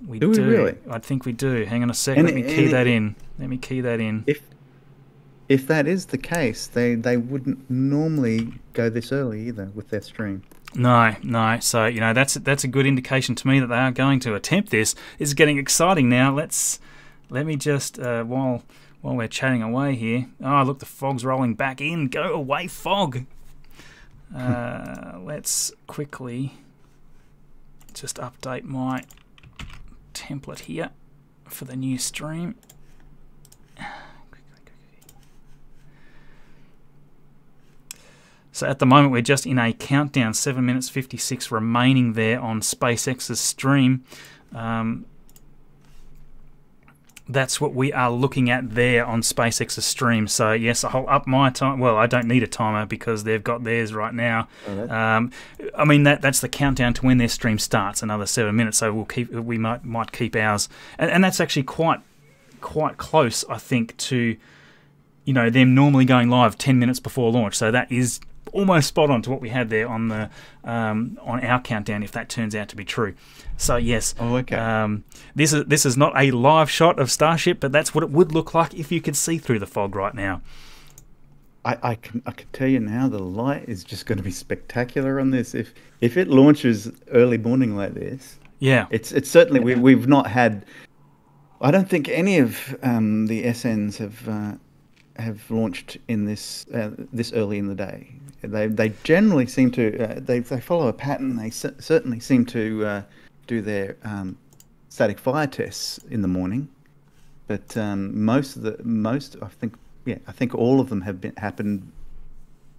We do. Really? I think we do. Hang on a second. Let me key that in. Let me key that in. If that is the case, they wouldn't normally go this early either with their stream. No. So, you know, that's a good indication to me that they are going to attempt this. It's getting exciting now. Let me just while we're chatting away here. Oh, look, the fog's rolling back in. Go away, fog. Let's quickly just update my template here for the new stream. So at the moment we're just in a countdown, 7 minutes 56 remaining there on SpaceX's stream. That's what we are looking at there on SpaceX's stream. So yes, I'll up my time. Well, I don't need a timer because they've got theirs right now. I mean that's the countdown to when their stream starts, another 7 minutes. So we might keep ours, and that's actually quite close, I think, to, you know, them normally going live 10 minutes before launch. So that is almost spot on to what we had there on the on our countdown, if that turns out to be true. So yes, this is not a live shot of Starship, but that's what it would look like if you could see through the fog right now. I can tell you now, the light is just going to be spectacular on this. If it launches early morning like this, yeah, it's certainly we've not had. I don't think any of the SNs have launched in this early in the day. They generally seem to they follow a pattern. They certainly seem to do their static fire tests in the morning, but most I think all of them have happened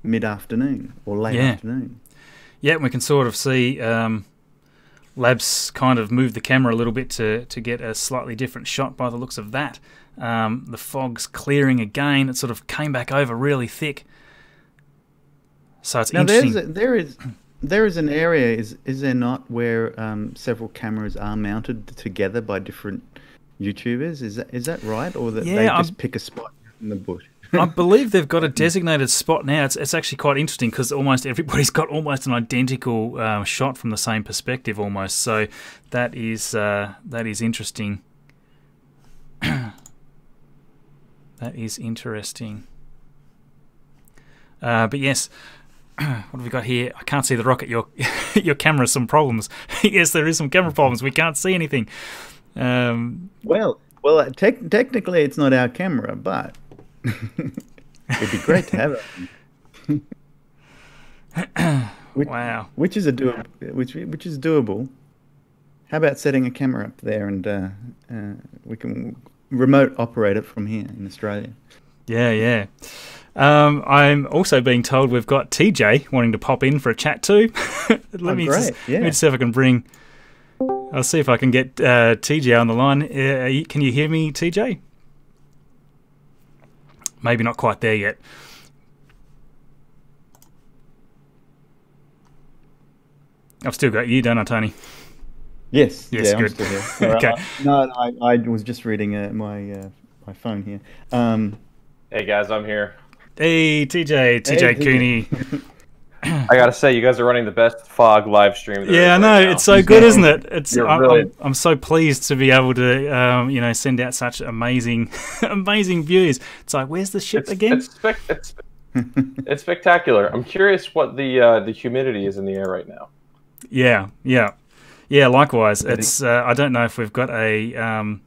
mid-afternoon or late afternoon. Yeah, we can sort of see Labs kind of move the camera a little bit to get a slightly different shot by the looks of that. The fog's clearing again. It sort of came back over really thick. So it's interesting. There is an area, is there not, where several cameras are mounted together by different YouTubers? Is that right, or that they just pick a spot in the bush? I believe they've got a designated spot now. It's actually quite interesting because almost everybody's got almost an identical shot from the same perspective almost. So that is interesting. That is interesting. But yes, what have we got here? I can't see the rocket. Your camera's some problems. Yes, there is some camera problems. We can't see anything. Well, technically it's not our camera, but It'd be great to have it. Wow. Which is doable. How about setting a camera up there and we can remote operate it from here in Australia? Yeah, yeah. I'm also being told we've got TJ wanting to pop in for a chat too. Let me just see if I can bring. I'll see if I can get TJ on the line. Can you hear me, TJ? Maybe not quite there yet. I've still got you, don't I, Tony? Yes. Yes, yeah, good. I'm still here. Okay. I was just reading my phone here. Hey guys, I'm here. Hey, TJ Cooney. I gotta say, you guys are running the best fog live stream. Yeah, I know. Right, it's so good, isn't it? Really... I'm so pleased to be able to, send out such amazing, amazing views. It's like, where's the ship again? It's spectacular. I'm curious what the humidity is in the air right now. Yeah. Likewise, it's. I don't know if we've got a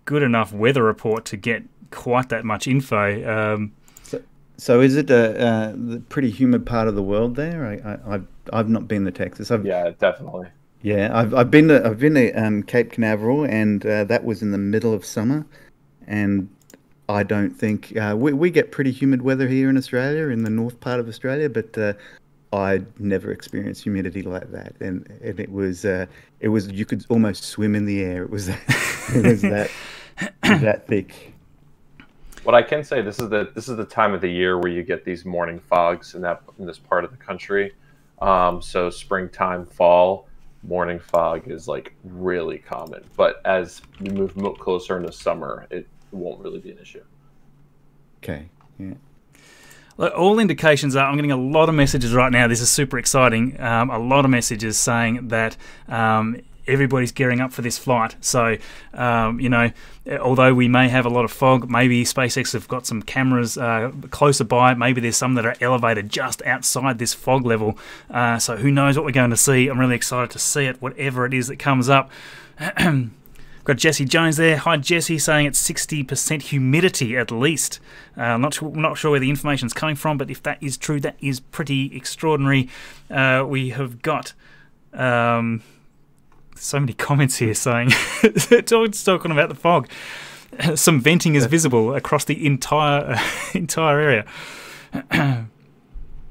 good enough weather report to get quite that much info. So is it the pretty humid part of the world there? I've not been to Texas. Yeah, definitely. Yeah, I've been to Cape Canaveral, and that was in the middle of summer, and I don't think we get pretty humid weather here in Australia, in the north part of Australia, but I'd never experienced humidity like that, and it was you could almost swim in the air. It was that thick. What I can say, this is the time of the year where you get these morning fogs in this part of the country. So springtime, fall, morning fog is like really common. But as we move closer into summer, it won't really be an issue. Okay. Yeah. Look, all indications are, I'm getting a lot of messages right now. This is super exciting. A lot of messages saying that everybody's gearing up for this flight. So, although we may have a lot of fog, maybe SpaceX have got some cameras closer by. Maybe there's some that are elevated just outside this fog level. So who knows what we're going to see. I'm really excited to see it, whatever it is that comes up. Got Jesse Jones there. Hi, Jesse, saying it's 60% humidity at least. Not sure where the information's coming from, but if that is true, that is pretty extraordinary. We have got so many comments here saying it's talking about the fog. Some venting is visible across the entire area.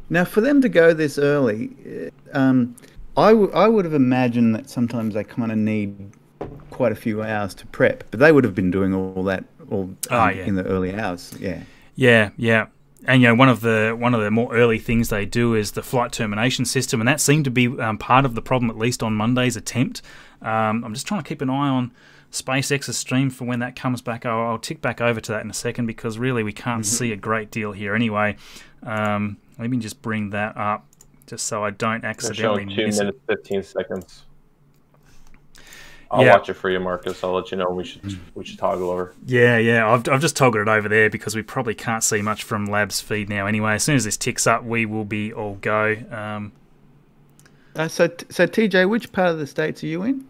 Now, for them to go this early, I would have imagined that sometimes they kind of need quite a few hours to prep, but they would have been doing all that in the early hours. Yeah. And one of the more early things they do is the flight termination system, and that seemed to be part of the problem, at least on Monday's attempt. I'm just trying to keep an eye on SpaceX's stream for when that comes back. I'll tick back over to that in a second, because really we can't see a great deal here anyway. Let me just bring that up just so I don't accidentally miss 2 minutes 15 seconds. I'll watch it for you, Marcus. I'll let you know we should toggle over. Yeah. I've just toggled it over there because we probably can't see much from Lab's feed now anyway. As soon as this ticks up, we will be all go. So TJ, which part of the States are you in?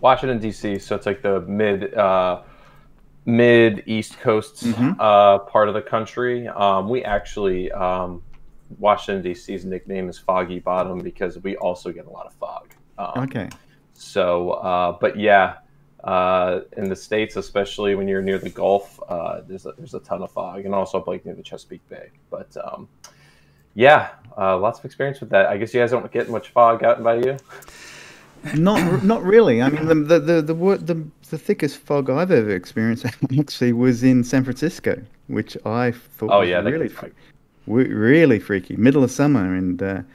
Washington, D.C., so it's like the mid East Coast part of the country. We actually, Washington, D.C.'s nickname is Foggy Bottom because we also get a lot of fog. Okay. So, but yeah, in the States, especially when you're near the Gulf, there's a ton of fog, and also like near the Chesapeake Bay. But lots of experience with that. I guess you guys don't get much fog out by you. Not really. I mean, the thickest fog I've ever experienced actually was in San Francisco, which I thought was really freaky. Middle of summer, and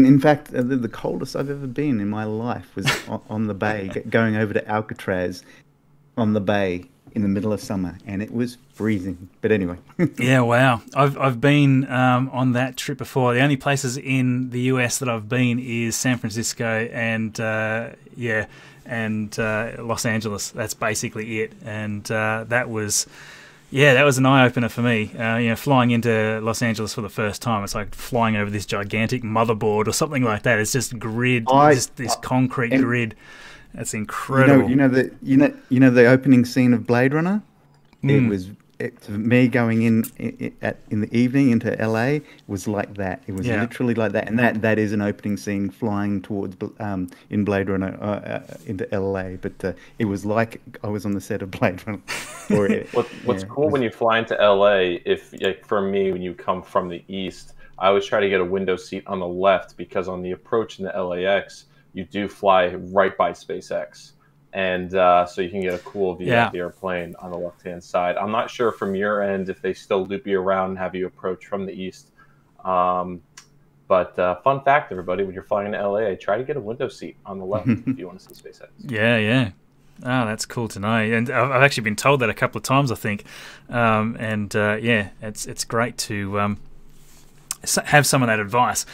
in fact, the coldest I've ever been in my life was on the bay, going over to Alcatraz on the bay in the middle of summer, and it was freezing. But anyway. Yeah, wow. I've been on that trip before. The only places in the US that I've been is San Francisco and Los Angeles. That's basically it. And that was an eye-opener for me. Flying into Los Angeles for the first time, it's like flying over this gigantic motherboard or something like that. It's just grid, this concrete grid. That's incredible. You know the opening scene of Blade Runner? me going in the evening into LA was like that. It was literally like that, and that is an opening scene flying towards in Blade Runner into LA. But it was like I was on the set of Blade Runner. What's cool when you fly into LA, if like for me, when you come from the east, I always try to get a window seat on the left, because on the approach in the LAX, you do fly right by SpaceX. And so you can get a cool view of the airplane on the left-hand side. I'm not sure from your end if they still loop you around and have you approach from the east. But fun fact, everybody, when you're flying to LA, try to get a window seat on the left if you want to see SpaceX. Yeah. Oh, that's cool to know. And I've actually been told that a couple of times, I think. It's great to have some of that advice.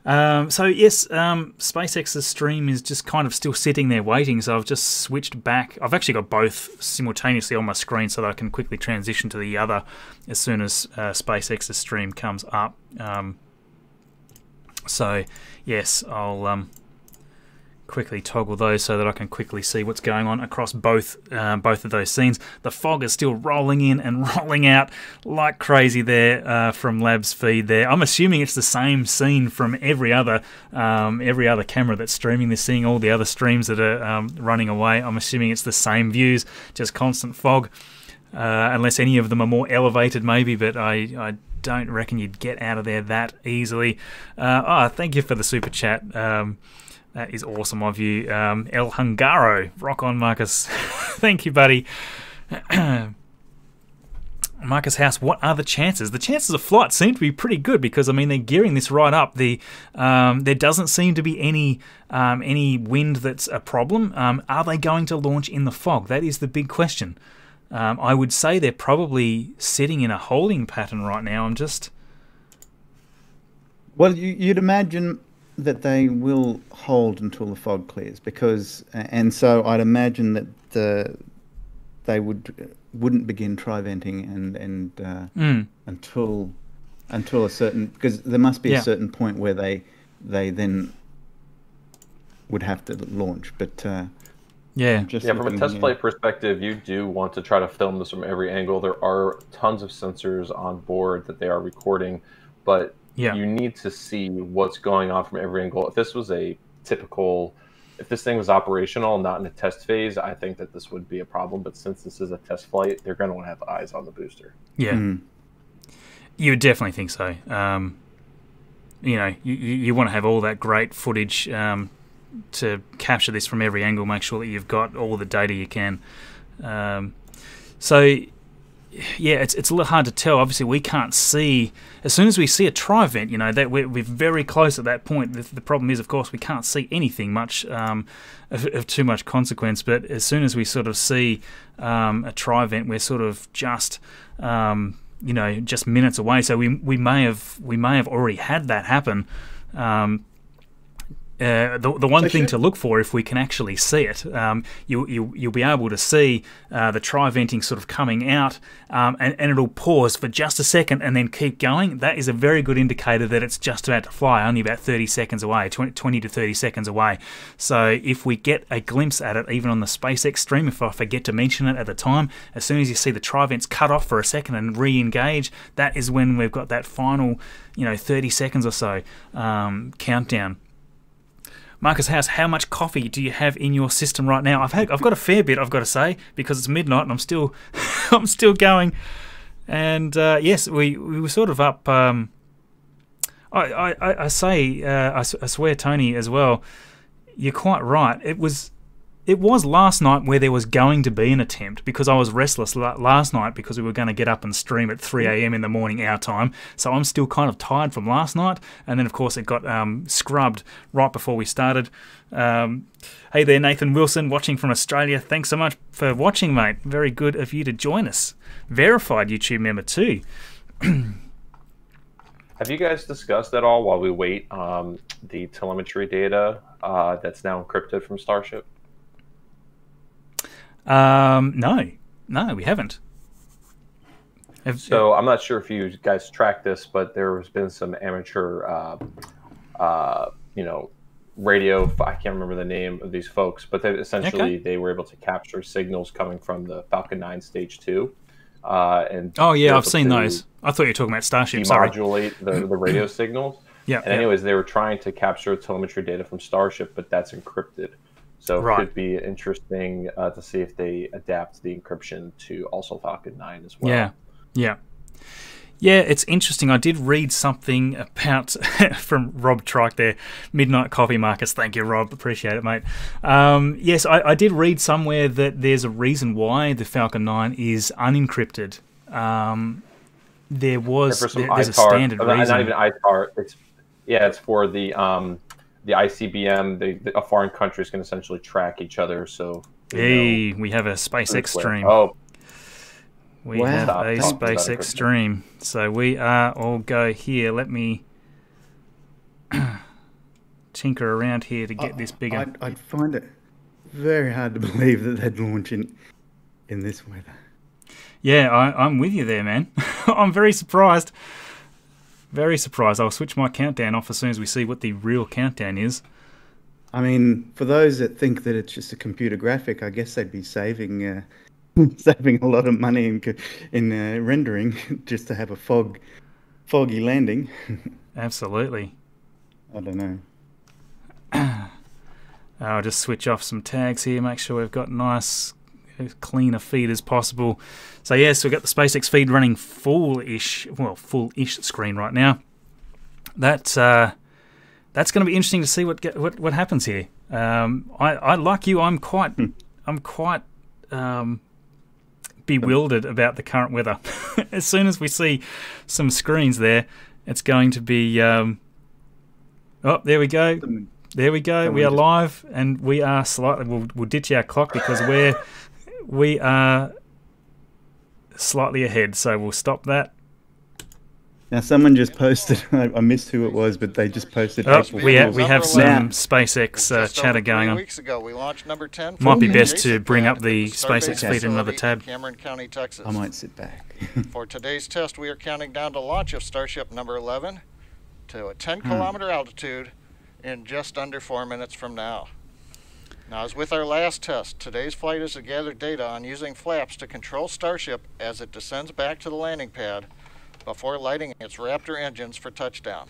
SpaceX's stream is just kind of still sitting there waiting, so I've just switched back. I've actually got both simultaneously on my screen so that I can quickly transition to the other as soon as SpaceX's stream comes up. I'll quickly toggle those so that I can quickly see what's going on across both of those scenes. The fog is still rolling in and rolling out like crazy there from Lab's feed there. I'm assuming it's the same scene from every other camera that's streaming this, seeing all the other streams that are running away. I'm assuming it's the same views, just constant fog, unless any of them are more elevated maybe, but I don't reckon you'd get out of there that easily. Thank you for the super chat. That is awesome of you. El Hungaro. Rock on, Marcus. Thank you, buddy. Marcus House, what are the chances? The chances of flight seem to be pretty good because, I mean, they're gearing this right up. There doesn't seem to be any wind that's a problem. Are they going to launch in the fog? That is the big question. I would say they're probably sitting in a holding pattern right now. Well, you'd imagine that they will hold until the fog clears, and so I'd imagine that they wouldn't begin tri-venting until a certain, because there must be a certain point where they then would have to launch. But from a test flight perspective, you do want to try to film this from every angle. There are tons of sensors on board that they are recording, but you need to see what's going on from every angle. If this was if this thing was operational, not in a test phase, I think that this would be a problem. But since this is a test flight, they're going to want to have eyes on the booster. Yeah, you would definitely think so. You want to have all that great footage to capture this from every angle. Make sure that you've got all the data you can. It's a little hard to tell. Obviously, we can't see. As soon as we see a tri-vent, that we're very close at that point. The problem is, of course, we can't see anything much of too much consequence. But as soon as we sort of see a tri-vent, we're sort of just just minutes away. So we may have already had that happen. The one thing to look for, if we can actually see it, you'll be able to see the tri-venting sort of coming out, and it'll pause for just a second and then keep going. That is a very good indicator that it's just about to fly, only about 30 seconds away, 20 to 30 seconds away. So if we get a glimpse at it, even on the SpaceX stream, if I forget to mention it at the time, as soon as you see the tri-vents cut off for a second and re-engage, that is when we've got that final 30 seconds or so countdown. Marcus House, how much coffee do you have in your system right now? I've got a fair bit, I've got to say, because it's midnight and I'm still going. And yes, we were sort of up. I swear, Tony, as well. You're quite right. It was last night where there was going to be an attempt, because I was restless last night because we were going to get up and stream at 3 a.m. in the morning our time. So I'm still kind of tired from last night. And then, of course, it got scrubbed right before we started. Hey there, Nathan Wilson, watching from Australia. Thanks so much for watching, mate. Very good of you to join us. Verified YouTube member too. Have you guys discussed at all, while we wait, the telemetry data that's now encrypted from Starship? No, we haven't. So I'm not sure if you guys track this, but there has been some amateur, radio. I can't remember the name of these folks, but they were able to capture signals coming from the Falcon 9 Stage 2. and Oh be yeah, able I've seen to those. I thought you were talking about Starship. Sorry. demodulate the radio signals. Yeah. And anyways, they were trying to capture telemetry data from Starship, but that's encrypted. So Right. it could be interesting to see if they adapt the encryption to also Falcon 9 as well. Yeah. Yeah. Yeah, it's interesting. I did read something about from Rob Trike there, Midnight Coffee Markets. Thank you, Rob. Appreciate it, mate. Yes, I did read somewhere that there's a reason why the Falcon 9 is unencrypted. There's a standard reason. Not even ITAR. It's for the ICBM. A foreign country can essentially track each other. So we have a SpaceX stream. Oh. We have a SpaceX stream. So we are all go here. Let me tinker around here to get this bigger. I'd find it very hard to believe that they'd launch in this weather. Yeah, I'm with you there, man. I'm very surprised. Very surprised. I'll switch my countdown off as soon as we see what the real countdown is. I mean, for those that think that it's just a computer graphic, I guess they'd be saving saving a lot of money in rendering just to have a foggy landing. Absolutely. I don't know. I'll just switch off some tags here, make sure we've got nice, cleaner feed as possible. So yes, we've got the SpaceX feed running full-ish screen right now. That's going to be interesting to see what happens here. I like you. I'm quite bewildered about the current weather. As soon as we see some screens there, it's going to be. Oh, there we go. There we go. We are live, and we are slightly. We'll ditch our clock because we are slightly ahead. So we'll stop that. Now, someone just posted. I missed who it was, but they just posted. Oh, we have some SpaceX chatter going on. Weeks ago, we launched number 10. Might be best to bring up the SpaceX feed in another tab. Cameron County, Texas. I might sit back. For today's test, we are counting down to launch of Starship number 11 to a 10-kilometer altitude in just under 4 minutes from now. Now, as with our last test, today's flight is to gather data on using flaps to control Starship as it descends back to the landing pad before lighting its Raptor engines for touchdown.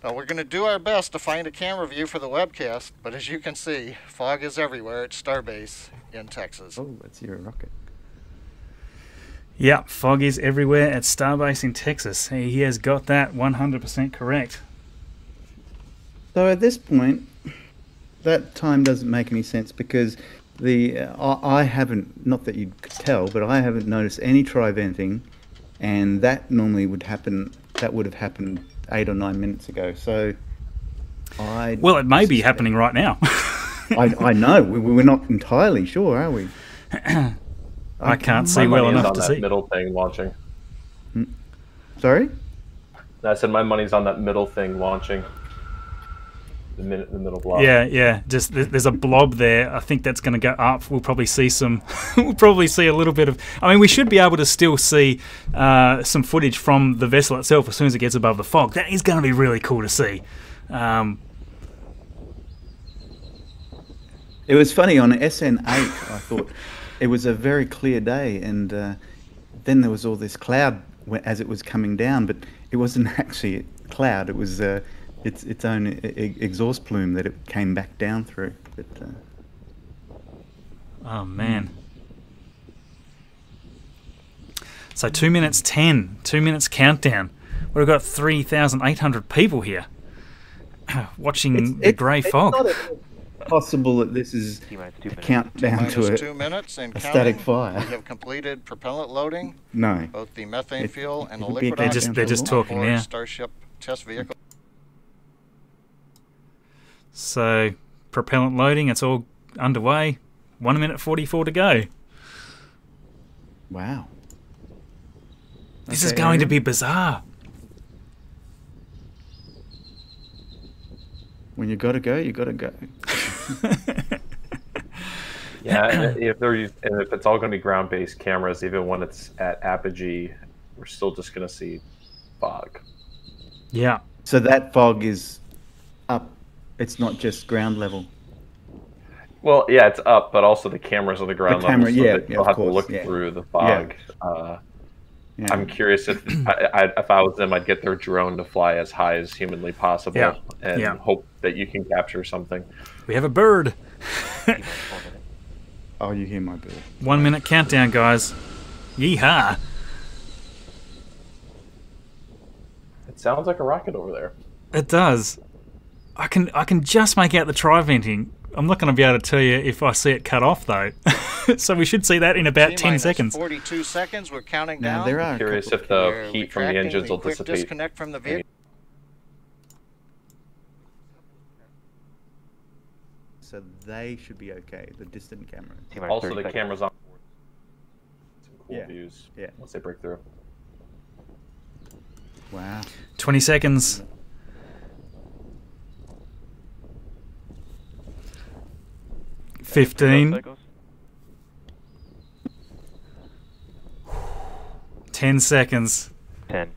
Now, we're going to do our best to find a camera view for the webcast, but as you can see, fog is everywhere at Starbase in Texas. Oh, let's hear a rocket. Yeah, fog is everywhere at Starbase in Texas. He has got that 100% correct. So at this point, that time doesn't make any sense because I haven't, not that you could tell, but I haven't noticed any tri-venting. And that normally would happen. That would have happened 8 or 9 minutes ago. So, well, it may be happening right now. I know. We're not entirely sure, are we? I can't see well enough to see. Middle thing launching. Sorry? I said my money's on that middle thing launching. The middle blob. Yeah. Just there's a blob there. I think that's going to go up. We'll probably see some. We'll probably see a little bit of. I mean, we should be able to still see some footage from the vessel itself as soon as it gets above the fog. That is going to be really cool to see. It was funny on SN8. I thought it was a very clear day, and then there was all this cloud as it was coming down, but it wasn't actually a cloud. It was. Its own exhaust plume that it came back down through. But, oh, man. So 2 minutes 10, 2 minutes countdown. We've got 3,800 people here watching the grey fog. It's not possible that this is a countdown to 2 minutes and a static fire. We have completed propellant loading. No. Both the methane fuel and the liquid they're just talking now. Starship test vehicle. So, propellant loading, it's all underway. 1 minute 44 to go. Wow. This is going to be bizarre. When you gotta go, you gotta go. Yeah, if it's all going to be ground-based cameras, even when it's at apogee, we're still just going to see fog. Yeah. So that fog is up. It's not just ground level. Well, yeah, it's up, but also the camera's on the ground camera, level, so yeah, that yeah, you'll of have to course, look yeah. through the fog. Yeah. I'm curious if if I was them, I'd get their drone to fly as high as humanly possible Yeah. and Yeah. hope that you can capture something. We have a bird. Oh, you hear my bird. 1 minute countdown, guys. Yeehaw. It sounds like a rocket over there. It does. I can just make out the tri-venting. I'm not going to be able to tell you if I see it cut off, though. So we should see that in about 10 seconds. 42 seconds. We're counting Now, down. there are a Curious couple if the heat from the Retracting engines will quick dissipate. disconnect from the vehicle. so they should be okay, the distant cameras. Also, the camera's on board. Some cool Yeah. views Yeah. once they break through. Wow. 20 seconds. $15. 10 seconds. 10,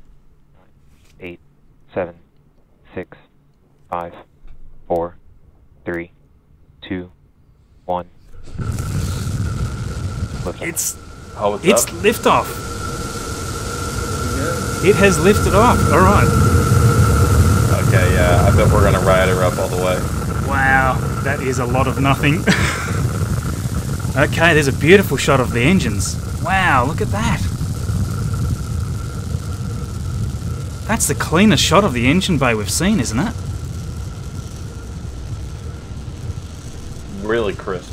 8, 7, 6, 5, 4, 3, 2, 1. It's Oh, it's it's up. liftoff. It has lifted off. All right. Okay, yeah, I bet we're gonna ride her up all the way. Wow, that is a lot of nothing. Okay, there's a beautiful shot of the engines. Wow, look at that. That's the cleanest shot of the engine bay we've seen, isn't it? Really crisp.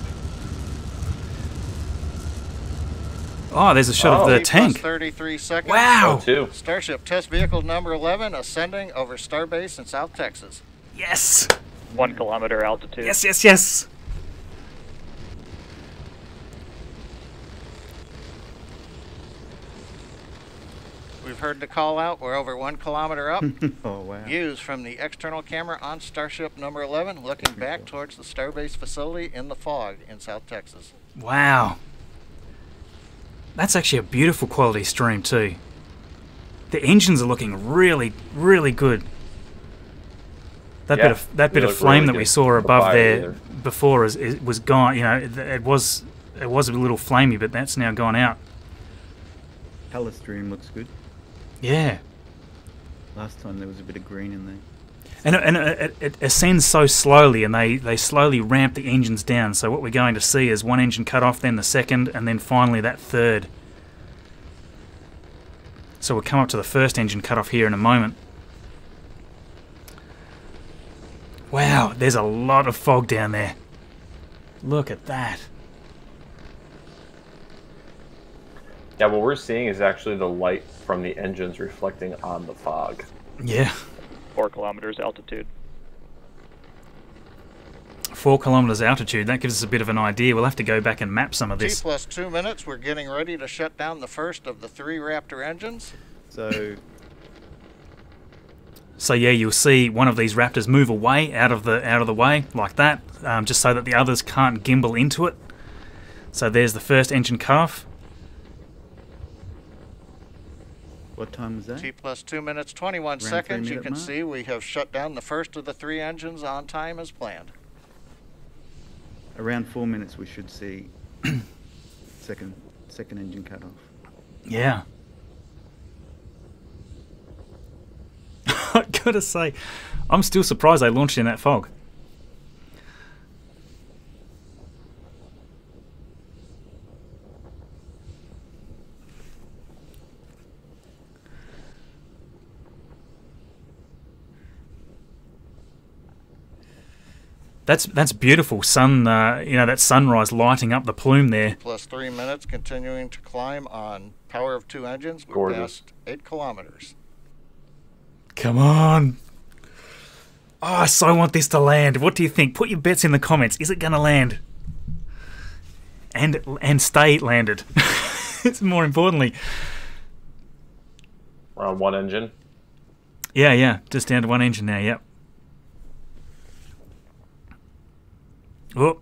Oh, there's a shot of the Plus tank. 33 seconds. Wow. Oh, too. Starship test vehicle number 11 ascending over Starbase in South Texas. Yes. 1 kilometer altitude. Yes, yes, yes. We've heard the call out. We're over 1 kilometer up. Oh, wow. Views from the external camera on Starship number 11 looking back towards the Starbase facility in the fog in South Texas. Wow. That's actually a beautiful quality stream too. The engines are looking really, really good. That Yeah, bit they of look flame really that we good. saw The above fire there either. before it was gone. You know, it was a little flamey, but that's now gone out. Color stream looks good. Yeah. Last time there was a bit of green in there. And it ascends so slowly, and they slowly ramp the engines down. So what we're going to see is one engine cut off, then the second, and then finally that third. So we'll come up to the first engine cut off here in a moment. Wow, there's a lot of fog down there. Look at that. Yeah, what we're seeing is actually the light from the engines reflecting on the fog. Yeah. 4 kilometers altitude. 4 kilometers altitude, that gives us a bit of an idea. We'll have to go back and map some of T this. plus 2 minutes. We're getting ready to shut down the first of the 3 Raptor engines. So, So yeah, you'll see one of these Raptors move away out of the way like that, just so that the others can't gimbal into it. So there's the first engine cut off. what time was that? T plus 2 minutes, 21 3 seconds. You minute can mark. see we have shut down the first of the 3 engines on time as planned. Around 4 minutes we should see second engine cut off. Yeah. I gotta say, I'm still surprised they launched in that fog. That's beautiful. Sun, that sunrise lighting up the plume there. Plus 3 minutes, continuing to climb on power of 2 engines. We're Gorgeous. past 8 kilometers. Come on. Oh, I so want this to land. What do you think? Put your bets in the comments. Is it going to land? And stay landed. It's more importantly. We're on 1 engine. Yeah. Just down to 1 engine now, yep. Oh.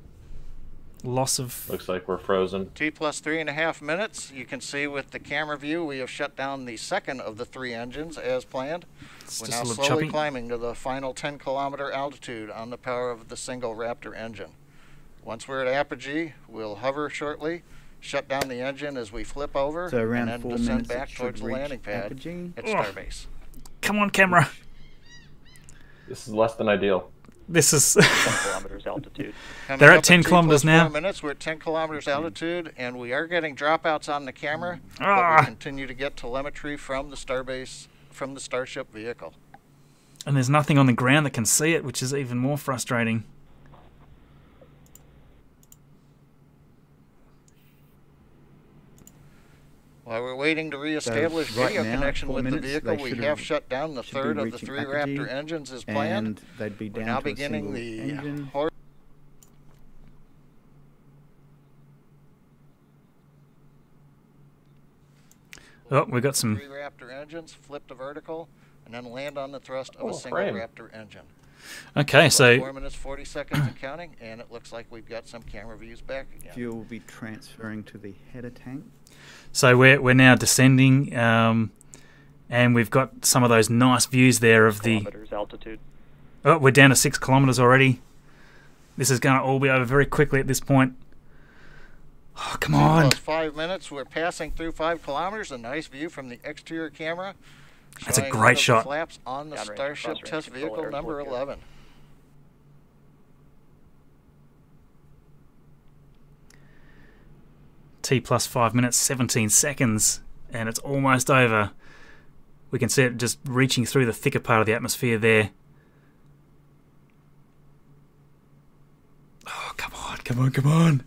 Loss of... Looks like we're frozen. T plus 3.5 minutes. You can see with the camera view we have shut down the second of the 3 engines as planned. It's We're just now a little slowly choppy. climbing to the final 10 kilometer altitude on the power of the single Raptor engine. Once we're at apogee, we'll hover shortly, shut down the engine as we flip over, So around and then 4 descend minutes it back should towards the reach landing pad apogee. at Starbase. Come on, camera. This is less than ideal. This is 10 kilometers altitude. Coming They're up at 10 T kilometers plus now. 4 minutes, we're at 10 kilometers altitude, and we are getting dropouts on the camera, but Ah. we continue to get telemetry from the Starbase, from the Starship vehicle. and there's nothing on the ground that can see it, which is even more frustrating. While we're waiting to reestablish right video now, connection 4 with the minutes, vehicle, they we should have shut down the should be third of the reaching 3 apogee, Raptor engines as planned. And they'd be We're down now to a beginning single the engine. Oh, we got some. 3 Raptor engines, flip to vertical, and then land on the thrust of Oh, a single frame. Raptor engine. Okay, About so 4 minutes 40 seconds and counting, and it looks like we've got some camera views back again. Fuel will be transferring to the header tank. we're now descending, and we've got some of those nice views there of the. Kilometers altitude. Oh, we're down to 6 kilometers already. This is going to all be over very quickly at this point. Oh, come on. 5 minutes, we're passing through 5 kilometers. A nice view from the exterior camera. That's a showing great one of the shot. Flaps on the Downrange, Starship cross-range test control vehicle air number support gear. 11. T plus 5 minutes, 17 seconds, and it's almost over. We can see it just reaching through the thicker part of the atmosphere there. Oh, come on, come on, come on.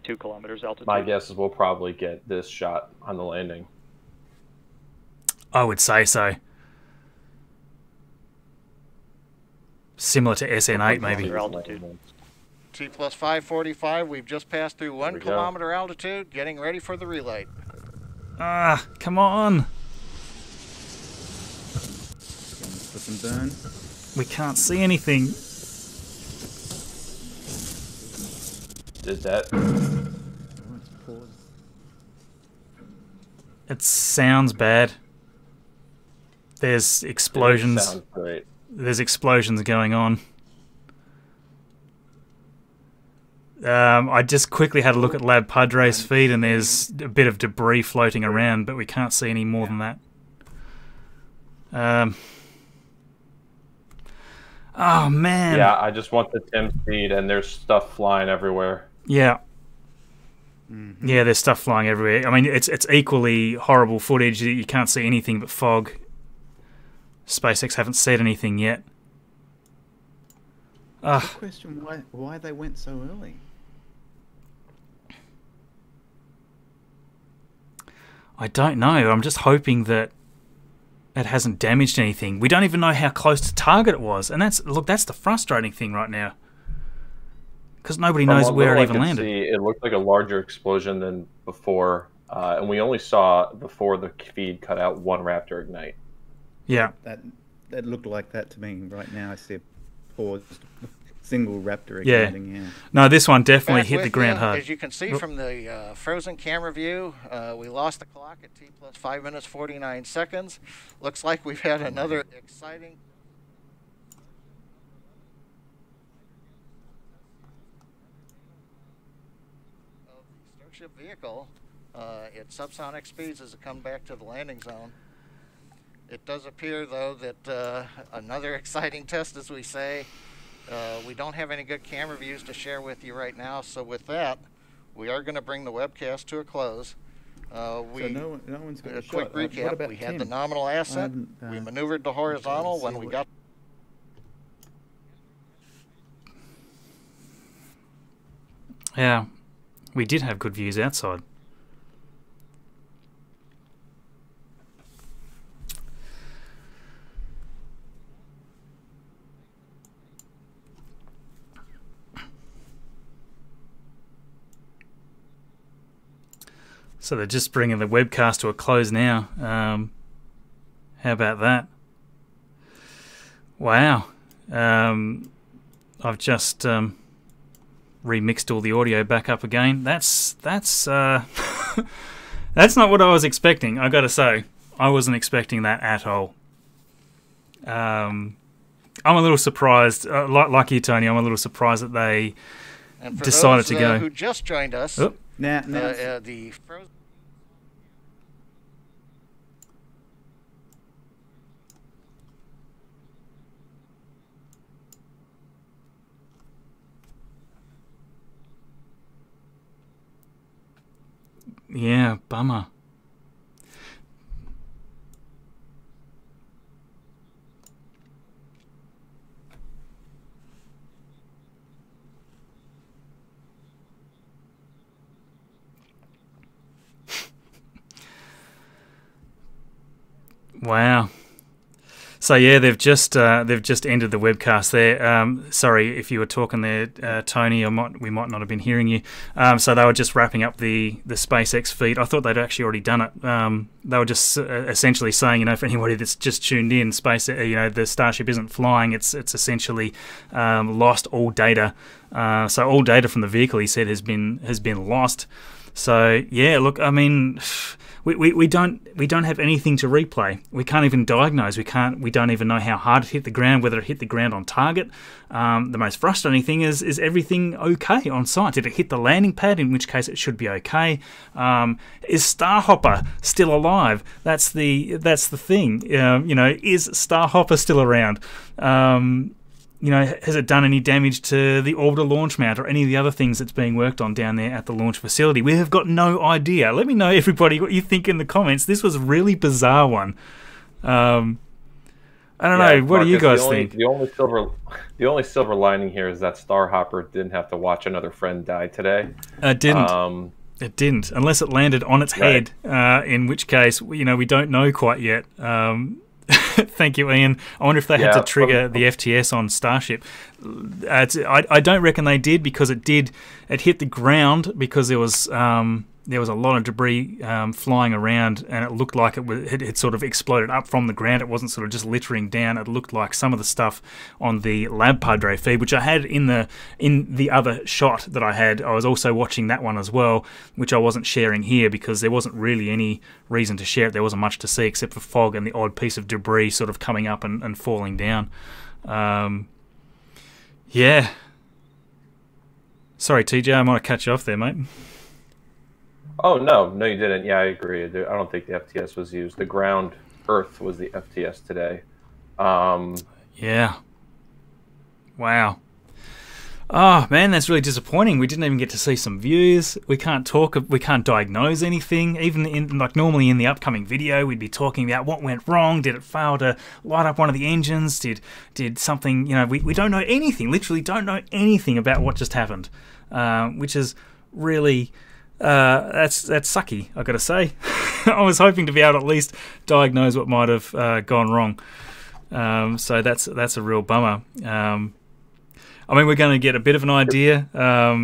2 kilometers altitude. My guess is we'll probably get this shot on the landing. I would say so. Similar to SN8, maybe. Altitude. T plus 545, we've just passed through 1 we go. kilometer altitude, getting ready for the relight. Ah, come on. Put some burn. We can't see anything. Did that? Oh, it's paused. It sounds bad. There's explosions. Sounds great. There's explosions going on. I just quickly had a look at Lab Padre's feed, and there's a bit of debris floating around, but we can't see any more than that. Oh, man. Yeah, I just want the Tim's feed, and there's stuff flying everywhere. Yeah. Yeah, there's stuff flying everywhere. I mean, it's equally horrible footage. You can't see anything but fog. SpaceX haven't said anything yet. The question why they went so early. I don't know. I'm just hoping that it hasn't damaged anything. We don't even know how close to target it was, and that's the frustrating thing right now, because nobody knows From what where it little I even could landed. see, it looked like a larger explosion than before, and we only saw before the feed cut out 1 Raptor ignite. Yeah. That looked like that to me. Right now I see a paused single Raptor Yeah. igniting. Yeah. No, this one definitely Back hit the with ground you. hard. As you can see from the frozen camera view, we lost the clock at T plus 5 minutes 49 seconds. Looks like we've had another exciting of the Starship vehicle at subsonic speeds as it comes back to the landing zone. It does appear, though, that another exciting test, as we say. We don't have any good camera views to share with you right now, so with that, we are going to bring the webcast to a close. So no one's got A a quick shot. What recap, about we had Tim? the nominal ascent, we maneuvered to horizontal see when we what- got Yeah, we did have good views outside. So they're just bringing the webcast to a close now. How about that? Wow. I've just remixed all the audio back up again. That's that's not what I was expecting. I got to say, I wasn't expecting that at all. I'm a little surprised, like you, Tony. I'm a little surprised that they And for decided those, to go. who just joined us, Oh. Now, the frozen. Yeah, bummer. Wow. So yeah, they've just ended the webcast there. Sorry if you were talking there, Tony. We might not have been hearing you. So they were just wrapping up the SpaceX feed. I thought they'd actually already done it. They were just essentially saying, for anybody that's just tuned in, the Starship isn't flying. It's essentially lost all data. So all data from the vehicle, he said, has been lost. So yeah, look, I mean. We don't have anything to replay. We can't even diagnose. We don't even know how hard it hit the ground, whether it hit the ground on target. The most frustrating thing is everything okay on site? Did it hit the landing pad? In which case it should be okay. Is Starhopper still alive? That's the thing. Is Starhopper still around? Has it done any damage to the orbiter launch mount or any of the other things that's being worked on down there at the launch facility? We have got no idea. Let me know, everybody, what you think in the comments. This was a really bizarre one. I don't know. What Marcus, do you guys think? The only silver lining here is that Starhopper didn't have to watch another friend die today. It didn't. It didn't, unless it landed on its head, in which case, we don't know quite yet. Thank you, Ian. I wonder if they had to trigger the FTS on Starship. I don't reckon they did, because it hit the ground because there was a lot of debris flying around, and it looked like it sort of exploded up from the ground. It wasn't sort of just littering down. It looked like some of the stuff on the Lab Padre feed, which I had in the other shot that I had. I was also watching that one as well, which I wasn't sharing here because there wasn't really any reason to share it. There wasn't much to see except for fog and the odd piece of debris sort of coming up and falling down. Yeah. Sorry, TJ, I might have cut you off there, mate. Oh, no, you didn't. Yeah, I agree. I don't think the FTS was used. The ground Earth was the FTS today. Yeah. Wow. Oh, man, that's really disappointing. We didn't even get to see some views. We can't diagnose anything. Even normally in the upcoming video, we'd be talking about what went wrong. Did it fail to light up one of the engines? Did something, we don't know anything. Literally don't know anything about what just happened, which is really... that's sucky, I've got to say. I was hoping to be able to at least diagnose what might have gone wrong. So that's a real bummer. We're going to get a bit of an idea. A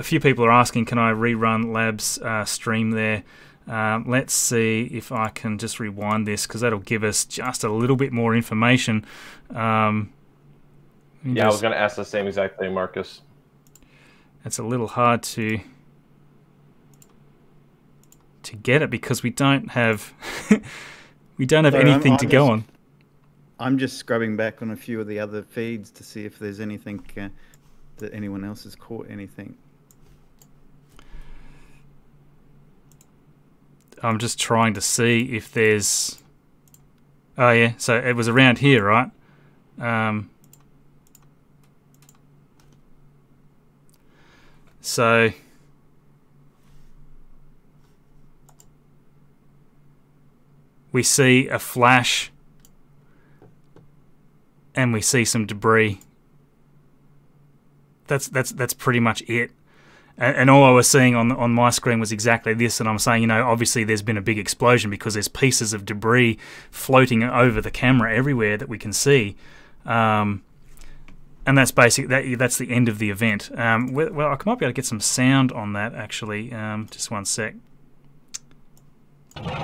few people are asking, can I rerun Lab's stream there? Let's see if I can just rewind this, because that'll give us just a little bit more information. I was going to ask the same exact thing, Marcus. It's a little hard to get it because we don't have anything to go on. I'm just scrubbing back on a few of the other feeds to see if there's anything that anyone else has caught anything. I'm just trying to see if there's... Oh yeah, so it was around here, right? So we see a flash and we see some debris. That's pretty much it. And all I was seeing on my screen was exactly this, and I'm saying, obviously there's been a big explosion because there's pieces of debris floating over the camera everywhere that we can see. And that's basically that's the end of the event. Well, I might be able to get some sound on that actually. Just one sec. Let's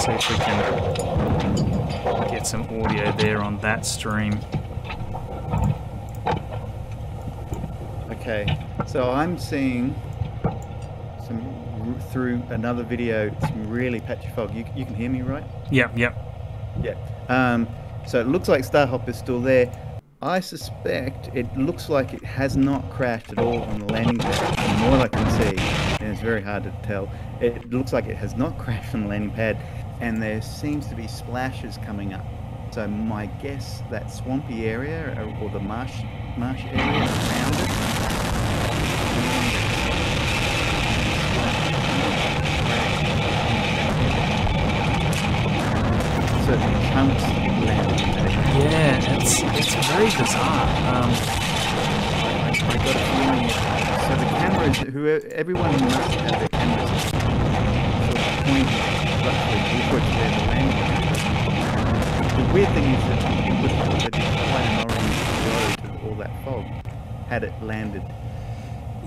see if we can get some audio there on that stream. Okay, so I'm seeing through another video some really patchy fog. You can hear me, right? Yep. Yeah. So it looks like Starhop is still there. I suspect it looks like it has not crashed at all on the landing pad. From what I can see, and it's very hard to tell, it looks like it has not crashed on the landing pad, and there seems to be splashes coming up. So my guess, that swampy area or the marsh area around it. Certain chunks landed. Yeah, it's very bizarre. I got a feeling. So the cameras, everyone must have their cameras sort of pointing roughly towards where the landing is. The weird thing is that it would have been quite an orange glow to all that fog had it landed.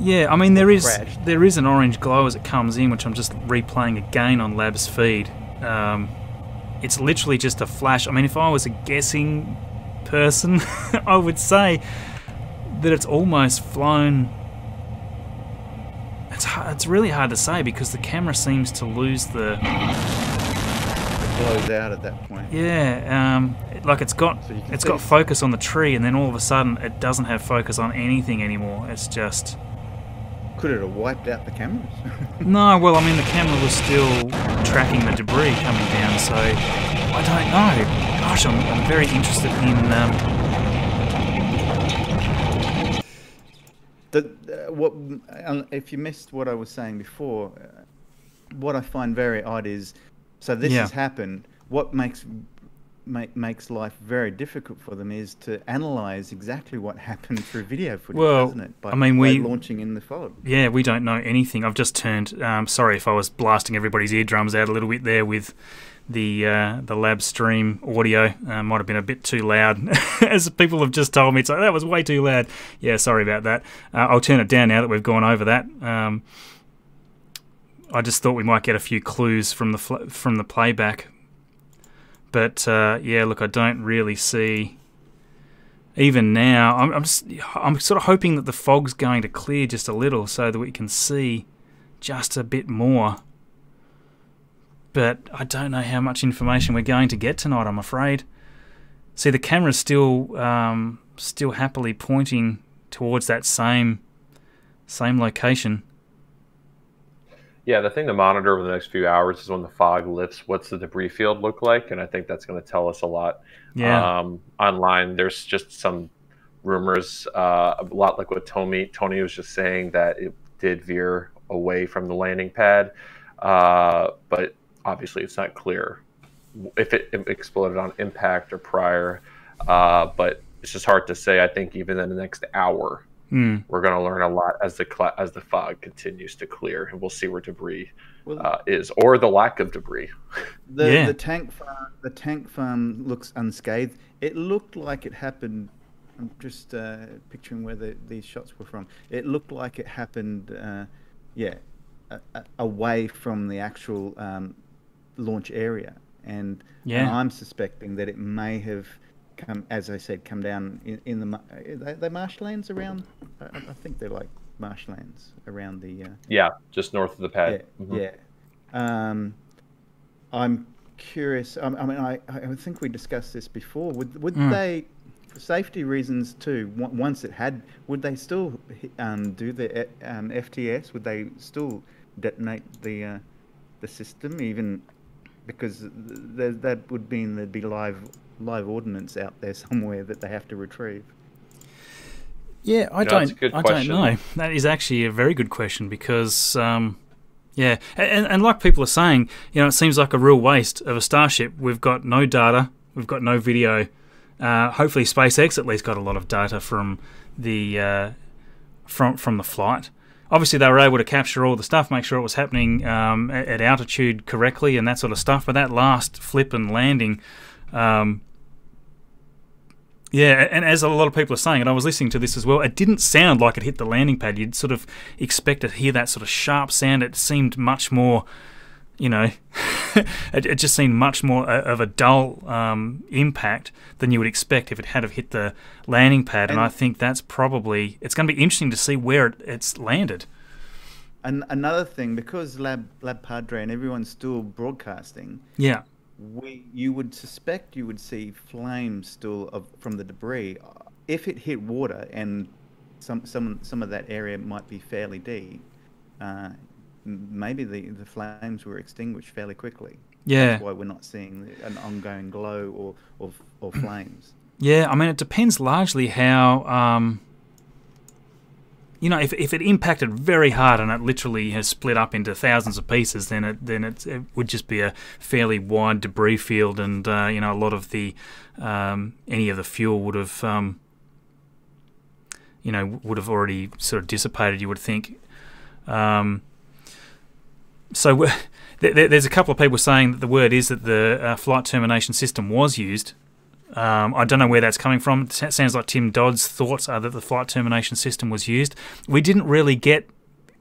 Yeah, I mean there crashed. is an orange glow as it comes in, which I'm just replaying again on Lab's feed. It's literally just a flash. I mean, if I was a guessing person, I would say that it's almost flown. It's really hard to say because the camera seems to lose the. It blows out at that point. Yeah, like it's got focus on the tree, and then all of a sudden it doesn't have focus on anything anymore. It's just. Could it have wiped out the cameras? No, well, I mean, the camera was still tracking the debris coming down, so I don't know. Gosh, I'm very interested in. If you missed what I was saying before, what I find very odd is, so this has happened. What makes life very difficult for them is to analyze exactly what happened through video footage, doesn't it? By launching in the fog. Yeah, we don't know anything. I've just turned. Sorry if I was blasting everybody's eardrums out a little bit there with the lab stream audio. Might have been a bit too loud, as people have just told me. It's like, that was way too loud. Yeah, sorry about that. I'll turn it down now that we've gone over that. I just thought we might get a few clues from the playback. But yeah, look, I don't really see. Even now, I'm sort of hoping that the fog's going to clear just a little so that we can see just a bit more. But I don't know how much information we're going to get tonight, I'm afraid. See, the camera's still happily pointing towards that same location. Yeah, the thing to monitor over the next few hours is when the fog lifts, what's the debris field look like? And I think that's going to tell us a lot. Yeah. Online, there's just some rumors, a lot like what Tony was just saying, that it did veer away from the landing pad. But obviously it's not clear if it exploded on impact or prior. But it's just hard to say. I think even in the next hour, we're going to learn a lot as the fog continues to clear, and we'll see where debris is, or the lack of debris. The tank farm looks unscathed. It looked like it happened. I'm just picturing where these shots were from. It looked like it happened, away from the actual launch area, and I'm suspecting that it may have come down in the marshlands around. I think they're like marshlands around the. Just north of the pad. I'm curious. I mean, I think we discussed this before. Would they, for safety reasons too, once it had, would they still do the FTS? Would they still detonate the system, even because that would mean there'd be live ordnance out there somewhere that they have to retrieve? Yeah, I don't know. That is actually a very good question because, and like people are saying, it seems like a real waste of a Starship. We've got no data, we've got no video. Hopefully, SpaceX at least got a lot of data from the from the flight. Obviously, they were able to capture all the stuff, make sure it was happening at altitude correctly and that sort of stuff. But that last flip and landing. And as a lot of people are saying, and I was listening to this as well, it didn't sound like it hit the landing pad. You'd sort of expect to hear that sort of sharp sound. It seemed much more, it just seemed much more of a dull impact than you would expect if it had have hit the landing pad. And I think it's going to be interesting to see where it's landed. And another thing, because Lab Padre and everyone's still broadcasting. Yeah. you would suspect you would see flames still from the debris. If it hit water and some of that area might be fairly deep, maybe the flames were extinguished fairly quickly. Yeah. That's why we're not seeing an ongoing glow or flames. Yeah, I mean, it depends largely how, if it impacted very hard and it literally has split up into thousands of pieces, then it would just be a fairly wide debris field, and a lot of the any of the fuel would have already sort of dissipated, you would think. So there's a couple of people saying that the word is that the flight termination system was used. I don't know where that's coming from. It sounds like Tim Dodd's thoughts are that the flight termination system was used. We didn't really get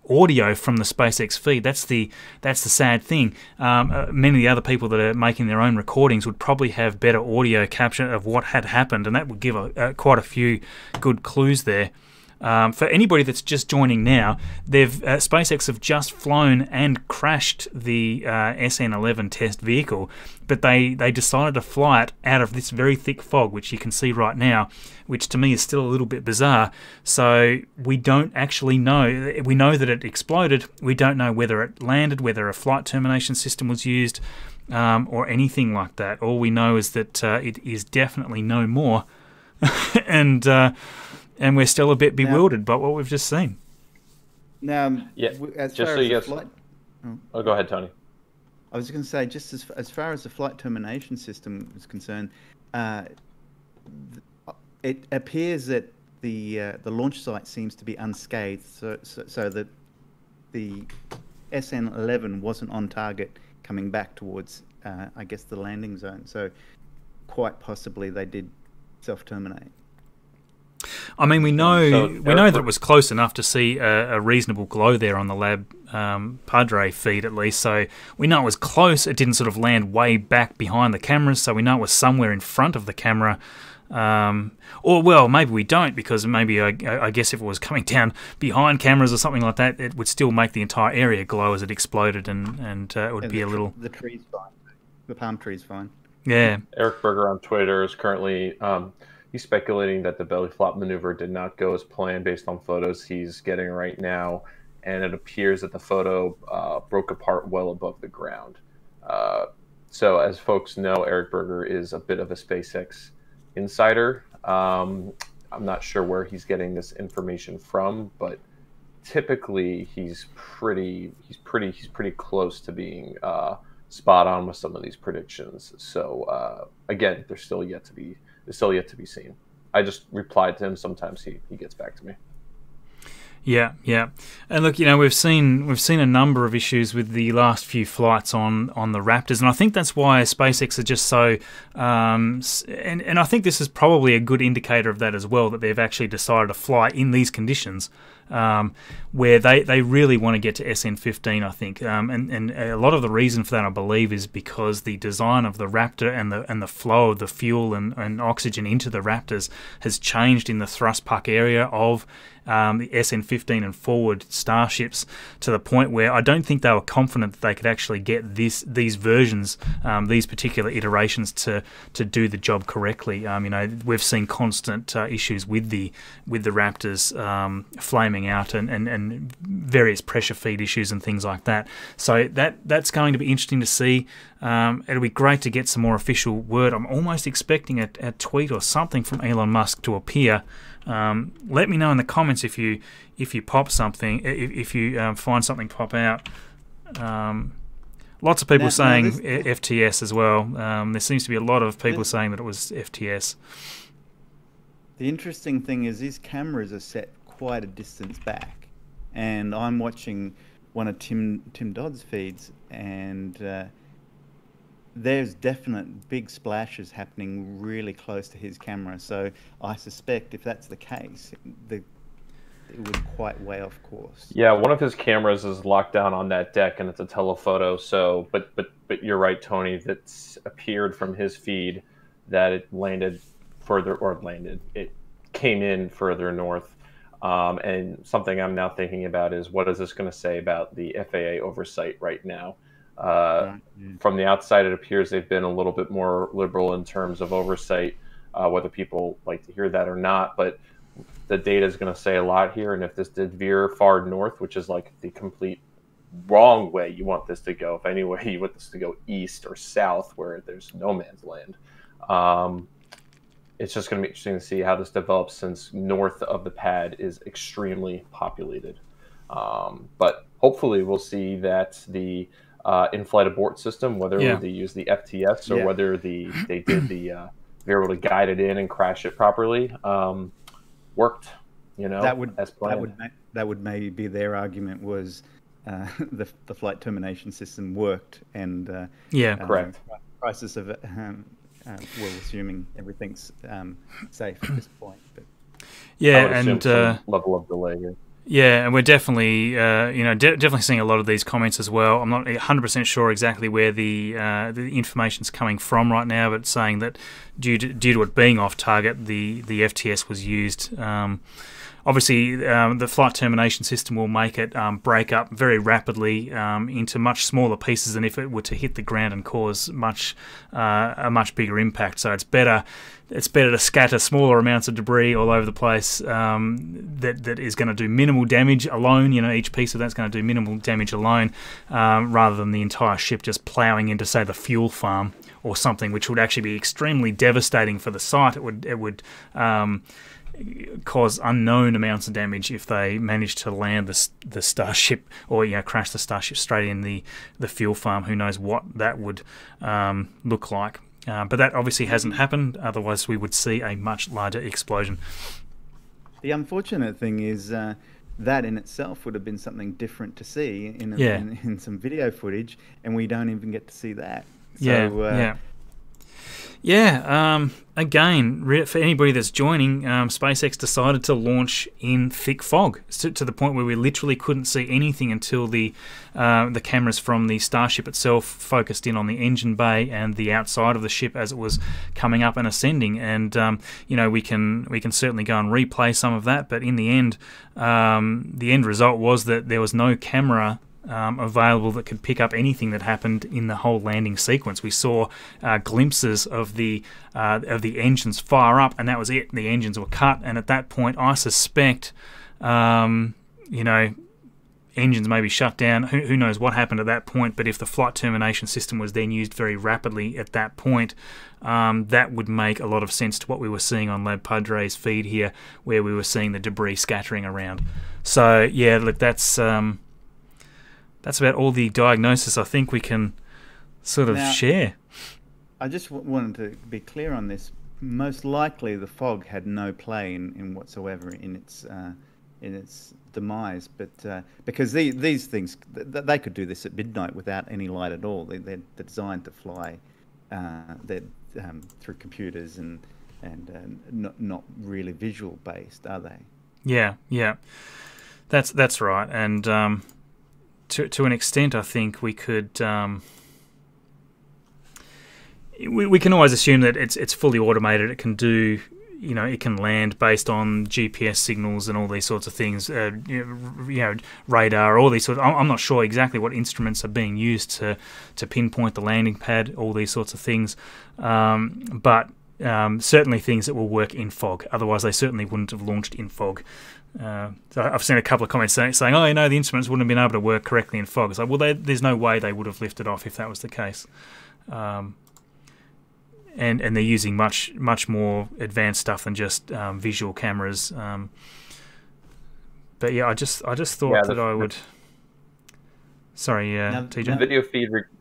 audio from the SpaceX feed. That's the sad thing. Many of the other people that are making their own recordings would probably have better audio capture of what had happened, and that would give quite a few good clues there. For anybody that's just joining now, SpaceX have just flown and crashed the SN11 test vehicle, but they decided to fly it out of this very thick fog, which you can see right now, which to me is still a little bit bizarre. So we don't actually know. We know that it exploded. We don't know whether it landed, whether a flight termination system was used, or anything like that. All we know is that it is definitely no more, and we're still a bit bewildered by what we've just seen. Now, yeah, as just far so as you the guys. flight, Oh, go ahead, Tony. I was going to say, just as far as the flight termination system is concerned, it appears that the launch site seems to be unscathed, so that the SN11 wasn't on target coming back towards, I guess, the landing zone. So quite possibly they did self-terminate. I mean, we know that it was close enough to see a reasonable glow there on the Lab Padre feed, at least. So we know it was close. It didn't sort of land way back behind the cameras, so we know it was somewhere in front of the camera. Or, well, maybe we don't, because maybe I guess if it was coming down behind cameras or something like that, it would still make the entire area glow as it exploded, and it would be a little... The tree's fine. The palm tree's fine. Yeah. Eric Berger on Twitter is currently... he's speculating that the belly flop maneuver did not go as planned based on photos he's getting right now, and it appears that the photo broke apart well above the ground. So as folks know, Eric Berger is a bit of a SpaceX insider. I'm not sure where he's getting this information from, but typically he's pretty close to being spot on with some of these predictions. So again, they're still yet to be seen. I just replied to him. Sometimes he gets back to me. Yeah, and look, we've seen a number of issues with the last few flights on the Raptors, and I think that's why SpaceX are just so. And I think this is probably a good indicator of that as well, that they've actually decided to fly in these conditions, where they really want to get to SN15, I think, and a lot of the reason for that, I believe, is because the design of the Raptor and the flow of the fuel and oxygen into the Raptors has changed in the thrust puck area of the SN15 and forward Starships, to the point where I don't think they were confident that they could actually get these versions, these particular iterations to do the job correctly. We've seen constant issues with the Raptors flaming out and various pressure feed issues and things like that. So that's going to be interesting to see. It'll be great to get some more official word. I'm almost expecting a tweet or something from Elon Musk to appear. Let me know in the comments if you pop something, if you find something pop out. Lots of people saying FTS as well. There seems to be a lot of people saying that it was FTS. The interesting thing is these cameras are set quite a distance back, and I'm watching one of Tim Dodd's feeds, and there's definite big splashes happening really close to his camera. So I suspect if that's the case, it would quite way off course. Yeah, one of his cameras is locked down on that deck, and it's a telephoto. So, but you're right, Tony. That's appeared from his feed that it landed further, it came in further north. And something I'm now thinking about is, what is this going to say about the FAA oversight right now? From the outside, it appears they've been a little bit more liberal in terms of oversight, whether people like to hear that or not. But the data is going to say a lot here. And if this did veer far north, which is like the complete wrong way you want this to go, if any way you want this to go east or south where there's no man's land, it's just going to be interesting to see how this develops, since north of the pad is extremely populated. But hopefully we'll see that the in-flight abort system, whether they use the FTS or whether they did they were able to guide it in and crash it properly, worked. That would as planned. that would maybe be their argument, was the flight termination system worked, and correct. Crisis of well, assuming everything's safe at this point, but and some level of delay here. Yeah, and we're definitely, definitely seeing a lot of these comments as well. I'm not 100% sure exactly where the information's coming from right now, but saying that due to it being off target, the FTS was used. Obviously, the flight termination system will make it break up very rapidly into much smaller pieces than if it were to hit the ground and cause a much bigger impact. So it's better to scatter smaller amounts of debris all over the place that is going to do minimal damage alone. Each piece of that's going to do minimal damage alone, rather than the entire ship just ploughing into, say, the fuel farm or something, which would actually be extremely devastating for the site. It would cause unknown amounts of damage if they managed to land the Starship, or crash the Starship straight in the fuel farm. Who knows what that would look like. But that obviously hasn't happened, otherwise we would see a much larger explosion. The unfortunate thing is that in itself would have been something different to see in some video footage, and we don't even get to see that. So, again, for anybody that's joining, SpaceX decided to launch in thick fog, to the point where we literally couldn't see anything until the cameras from the Starship itself focused in on the engine bay and the outside of the ship as it was coming up and ascending. And we can certainly go and replay some of that, but in the end result was that there was no camera available that could pick up anything that happened in the whole landing sequence. We saw glimpses of the engines fire up, and that was it. The engines were cut, and at that point, I suspect, engines maybe shut down. Who knows what happened at that point? But if the flight termination system was then used very rapidly at that point, that would make a lot of sense to what we were seeing on Lab Padre's feed here, where we were seeing the debris scattering around. So yeah, look, that's about all the diagnosis I think we can sort of share. I just wanted to be clear on this. Most likely the fog had no play in whatsoever in its demise, but because these things, they could do this at midnight without any light at all. They're designed to fly through computers and not really visual based, are they? Yeah, that's right. And to an extent, I think we could. We can always assume that it's fully automated. It can do, it can land based on GPS signals and all these sorts of things. Radar, all these sorts. I'm not sure exactly what instruments are being used to pinpoint the landing pad. All these sorts of things, but certainly things that will work in fog. Otherwise, they certainly wouldn't have launched in fog. So I've seen a couple of comments saying, the instruments wouldn't have been able to work correctly in fog. It's like, well, there's no way they would have lifted off if that was the case. And they're using much more advanced stuff than just visual cameras. But yeah, I just thought that I would. Sorry, TJ.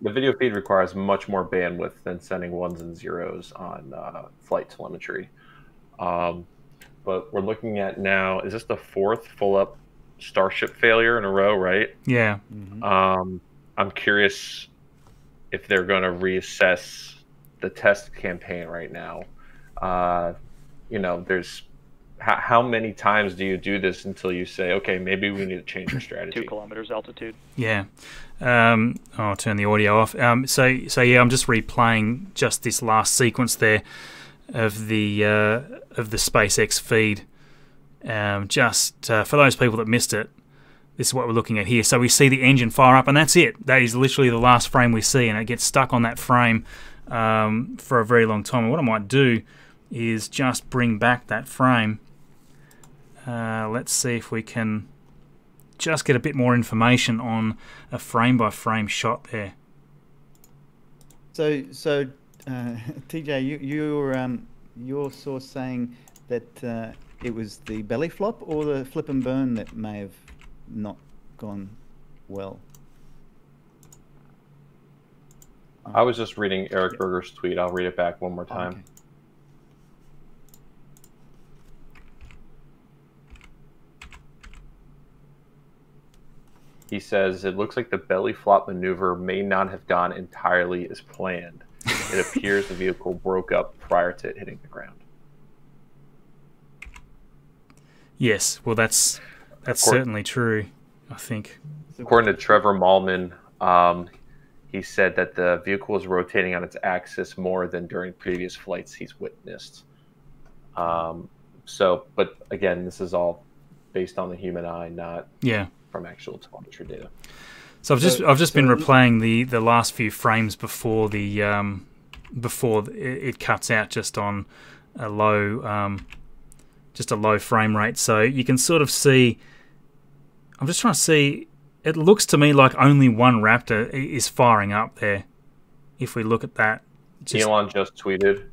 The video feed requires much more bandwidth than sending ones and zeros on flight telemetry. But we're looking at now, is this the fourth full-up Starship failure in a row, right? Yeah. I'm curious if they're going to reassess the test campaign right now. There's how many times do you do this until you say, okay, maybe we need to change our strategy? 2 kilometers altitude. Yeah. I'll turn the audio off. So yeah, I'm just replaying just this last sequence there of the SpaceX feed. For those people that missed it, This is what we're looking at here. So we see the engine fire up, and that's it. That is literally the last frame we see, and it gets stuck on that frame for a very long time. And what I might do is just bring back that frame. Let's see if we can just get a bit more information on a frame-by-frame shot there. So TJ, your source saying that it was the belly flop or the flip and burn that may have not gone well. I was just reading Eric Berger's tweet. I'll read it back one more time. Okay. He says, it looks like the belly flop maneuver may not have gone entirely as planned. It appears the vehicle broke up prior to it hitting the ground. Yes, well, that's certainly true, I think. According to Trevor Mallman, he said that the vehicle was rotating on its axis more than during previous flights he's witnessed. But again, this is all based on the human eye, not from actual telemetry data. So I've just been replaying the last few frames before it cuts out, just on a low frame rate. So you can sort of see. I'm just trying to see. It looks to me like only one Raptor is firing up there. If we look at that, Elon just tweeted,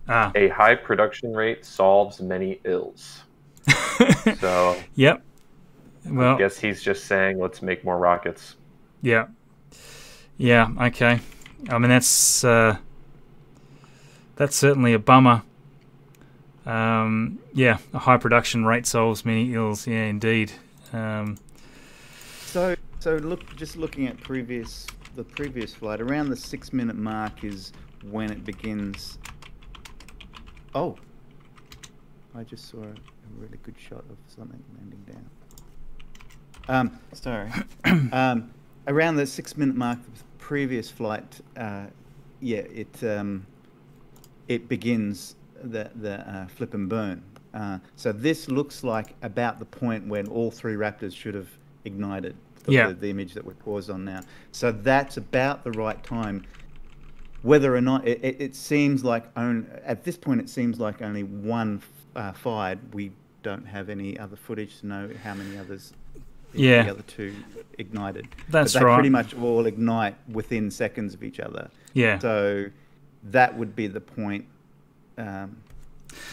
"A high production rate solves many ills." So yep. Well, I guess he's just saying, let's make more rockets. Yeah. Yeah. Okay. I mean, that's certainly a bummer. Yeah, a high production rate solves many ills. Yeah, indeed. So just looking at the previous flight, around the 6-minute mark is when it begins. Oh, I just saw a really good shot of something landing down. Sorry. Around the 6-minute mark of the previous flight, it begins the flip and burn. So this looks like about the point when all 3 Raptors should have ignited. The image that we're paused on now. So that's about the right time. Whether or not it seems like at this point it seems like only one fired. We don't have any other footage to know how many others. The other 2 ignited. That's but they right. pretty much all ignite within seconds of each other. Yeah. So that would be the point.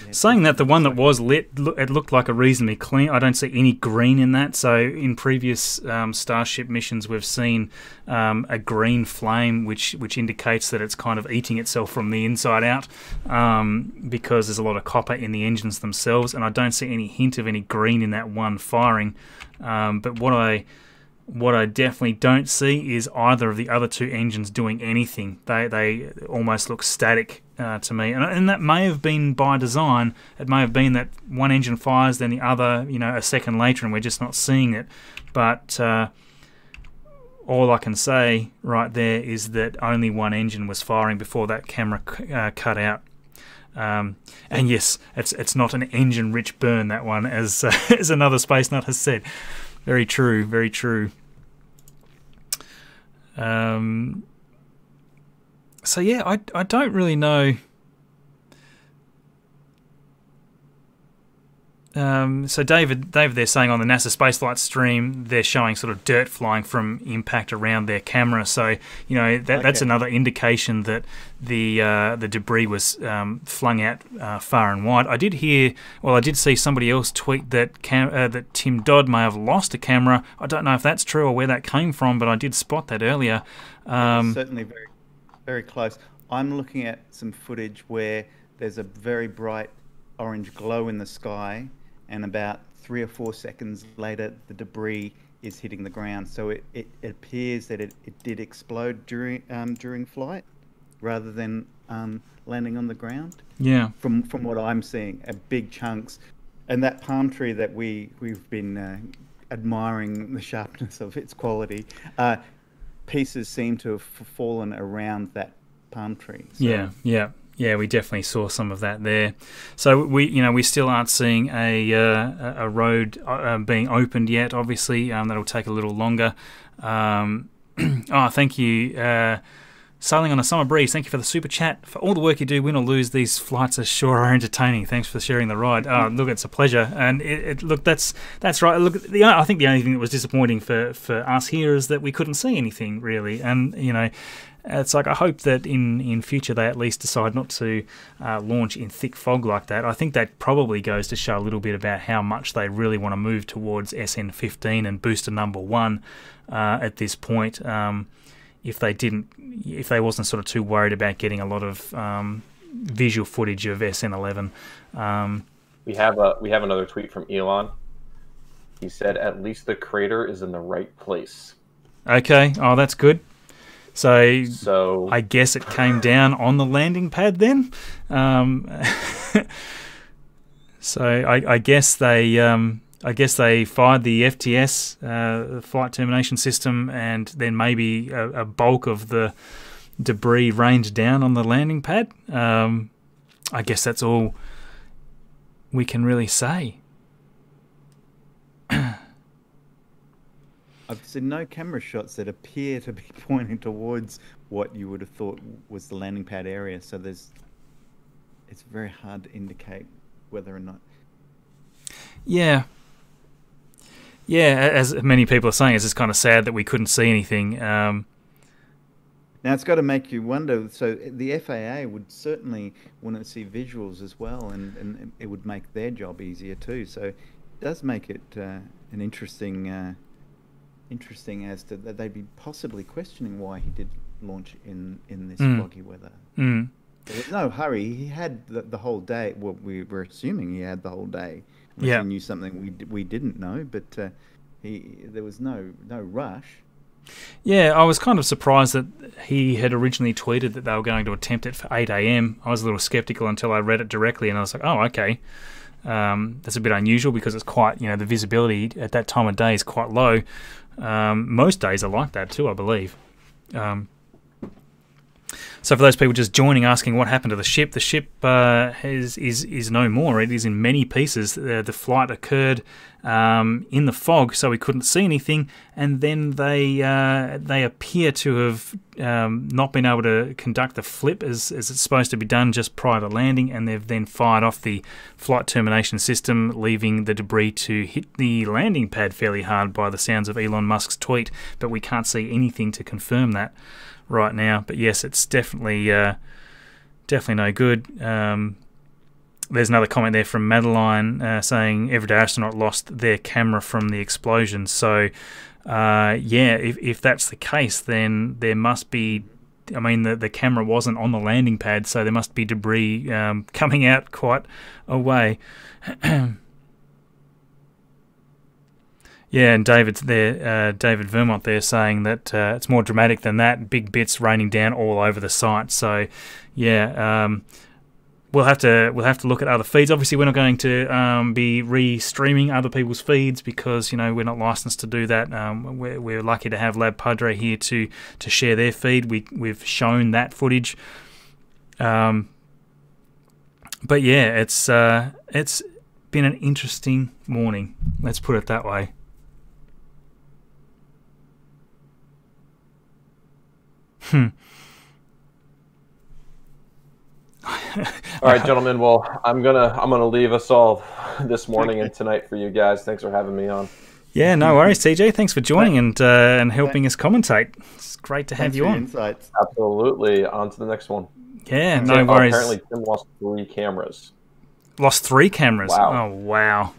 Saying that, the one that was lit, it looked like a reasonably clean. I don't see any green in that. So in previous Starship missions, we've seen a green flame, which indicates that it's kind of eating itself from the inside out, because there's a lot of copper in the engines themselves, and I don't see any hint of any green in that one firing. But what I definitely don't see is either of the other 2 engines doing anything. They almost look static to me, and that may have been by design. It may have been that one engine fires, then the other, a second later, and we're just not seeing it. But all I can say right there is that only one engine was firing before that camera cut out. And yes, it's not an engine-rich burn, that one, as as another Space Nut has said. Very true, very true. So yeah, I don't really know. So David, they're saying on the NASA spaceflight stream, they're showing sort of dirt flying from impact around their camera. So that's another indication that the debris was flung out far and wide. I did see somebody else tweet that that Tim Dodd may have lost a camera. I don't know if that's true or where that came from, but I did spot that earlier. Certainly very, very close. I'm looking at some footage where there's a very bright orange glow in the sky, and about 3 or 4 seconds later the debris is hitting the ground. So it appears that it did explode during flight rather than landing on the ground. Yeah. From what I'm seeing, big chunks. And that palm tree that we've been admiring the sharpness of its quality, pieces seem to have fallen around that palm tree. So, yeah. Yeah, we definitely saw some of that there. So we still aren't seeing a road being opened yet. Obviously, that'll take a little longer. Oh, thank you. Sailing on a Summer Breeze, thank you for the super chat. For all the work you do, win or lose, these flights are sure are entertaining. Thanks for sharing the ride. Look, it's a pleasure. And look, that's right. Look, I think the only thing that was disappointing for us here is that we couldn't see anything really. And it's like I hope that in future they at least decide not to launch in thick fog like that. I think that probably goes to show a little bit about how much they really want to move towards SN15 and booster number 1 at this point. If they wasn't sort of too worried about getting a lot of visual footage of SN11. We have another tweet from Elon. He said, "At least the crater is in the right place." Okay. Oh, that's good. So I guess it came down on the landing pad then. So I guess they fired the FTS, flight termination system, and then maybe a bulk of the debris rained down on the landing pad. I guess that's all we can really say. I've seen no camera shots that appear to be pointing towards what you would have thought was the landing pad area, so it's very hard to indicate whether or not. Yeah. Yeah, as many people are saying, it's just kind of sad that we couldn't see anything. Now, it's got to make you wonder. So the FAA would certainly want to see visuals as well, and it would make their job easier too. So it does make it an interesting as to that they'd be possibly questioning why he did launch in this foggy weather. There was no hurry. He had the whole day. Well, we were assuming he had the whole day. He knew something we didn't know, but there was no rush. Yeah, I was kind of surprised that he had originally tweeted that they were going to attempt it for 8 a.m. I was a little skeptical until I read it directly, and I was like, oh, okay. That's a bit unusual because it's quite, the visibility at that time of day is quite low. Most days are like that too, I believe. So for those people just joining, asking what happened to the ship is no more. It is in many pieces. The flight occurred in the fog, so we couldn't see anything, and then they appear to have not been able to conduct the flip as it's supposed to be done just prior to landing, and they've then fired off the flight termination system, leaving the debris to hit the landing pad fairly hard by the sounds of Elon Musk's tweet, but we can't see anything to confirm that right now. But yes, it's definitely no good. There's another comment there from Madeline saying everyday astronaut lost their camera from the explosion. So if that's the case, then there must be, the camera wasn't on the landing pad, so there must be debris coming out quite a way. Yeah, and David Vermont there saying that it's more dramatic than that. Big bits raining down all over the site. So, yeah, we'll have to look at other feeds. Obviously, we're not going to be re-streaming other people's feeds because we're not licensed to do that. We're lucky to have Lab Padre here to share their feed. We've shown that footage. But yeah, it's been an interesting morning. Let's put it that way. All right, gentlemen. Well, I'm gonna leave us all this morning and tonight for you guys. Thanks for having me on. Yeah, no worries, TJ. Thanks for joining and helping us commentate. It's great to have you on. Insights. Absolutely. On to the next one. Yeah, no worries. Apparently, Tim lost 3 cameras. Lost 3 cameras. Wow. Oh wow.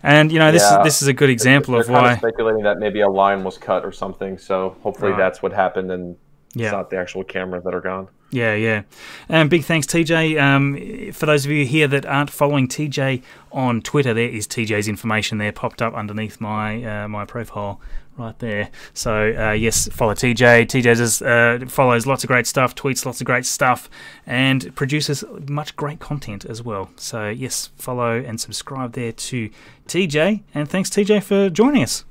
And this is a good example of why. They're speculating that maybe a line was cut or something. So hopefully that's what happened, and it's not the actual cameras that are gone. Yeah. And big thanks, TJ. For those of you here that aren't following TJ on Twitter, there is TJ's information there popped up underneath my my profile right there. So yes, follow TJ. TJ follows lots of great stuff, tweets lots of great stuff, and produces much great content as well. So yes, follow and subscribe there to TJ. And thanks, TJ, for joining us.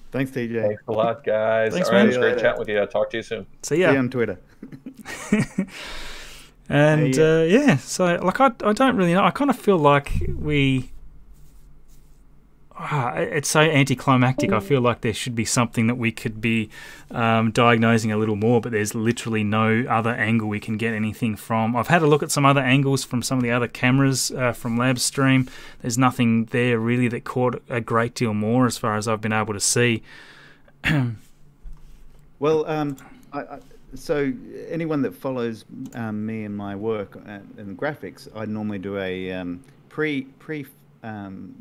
Thanks, TJ. Thanks a lot, guys. Thanks, all right, man. it was great chatting with you. I'll talk to you soon. See ya. See you on Twitter. And yeah, so like I don't really know. I kind of feel like it's so anticlimactic. I feel like there should be something that we could be diagnosing a little more, but there's literally no other angle we can get anything from. I've had a look at some other angles from some of the other cameras from Labstream. There's nothing there really that caught a great deal more as far as I've been able to see. Well, so anyone that follows me and my work and graphics, I normally do a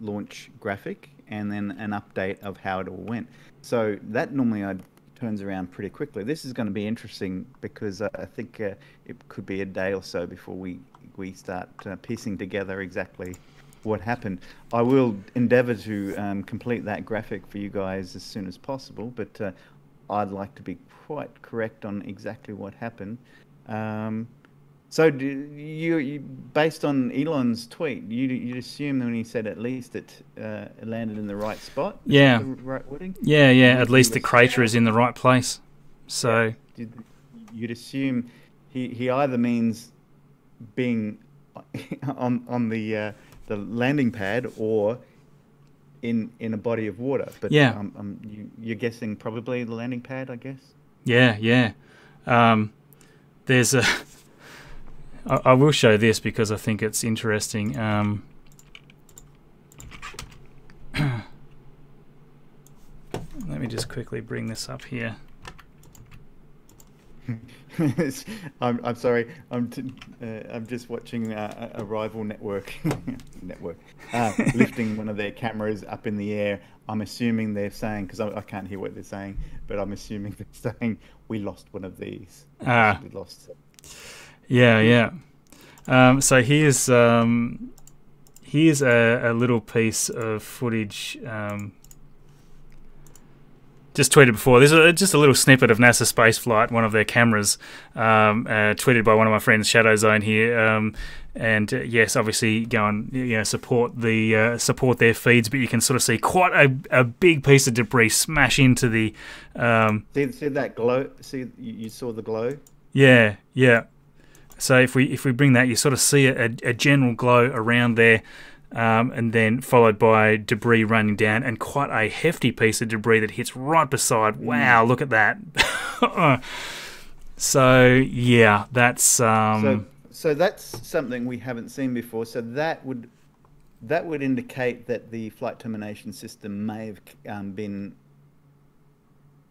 launch graphic and then an update of how it all went. So that normally turns around pretty quickly. This is going to be interesting because I think it could be a day or so before we start piecing together exactly what happened. I will endeavour to complete that graphic for you guys as soon as possible, but I'd like to be quite correct on exactly what happened. So you based on Elon's tweet, you'd assume that when he said at least it landed in the right spot? Yeah. The right wording? Yeah, at least the crater is in the right place. So you'd assume he either means being on the landing pad or in a body of water. But yeah, you're guessing probably the landing pad, I guess. Yeah. There's a. I will show this because I think it's interesting. Let me just quickly bring this up here. I'm sorry. I'm just watching a rival network lifting one of their cameras up in the air. I'm assuming they're saying, because I can't hear what they're saying, but I'm assuming they're saying we lost one of these. We lost. Yeah. So here's a little piece of footage. Just tweeted before. There's just a little snippet of NASA spaceflight, one of their cameras, tweeted by one of my friends, Shadow Zone here. And yes, obviously go and support their feeds, but you can sort of see quite a big piece of debris smash into the. See that glow? See, you saw the glow? Yeah. So if we bring that, you sort of see a general glow around there. And then followed by debris running down and quite a hefty piece of debris that hits right beside. Wow, look at that. So yeah, that's so that's something we haven't seen before. So that would indicate that the flight termination system may have been.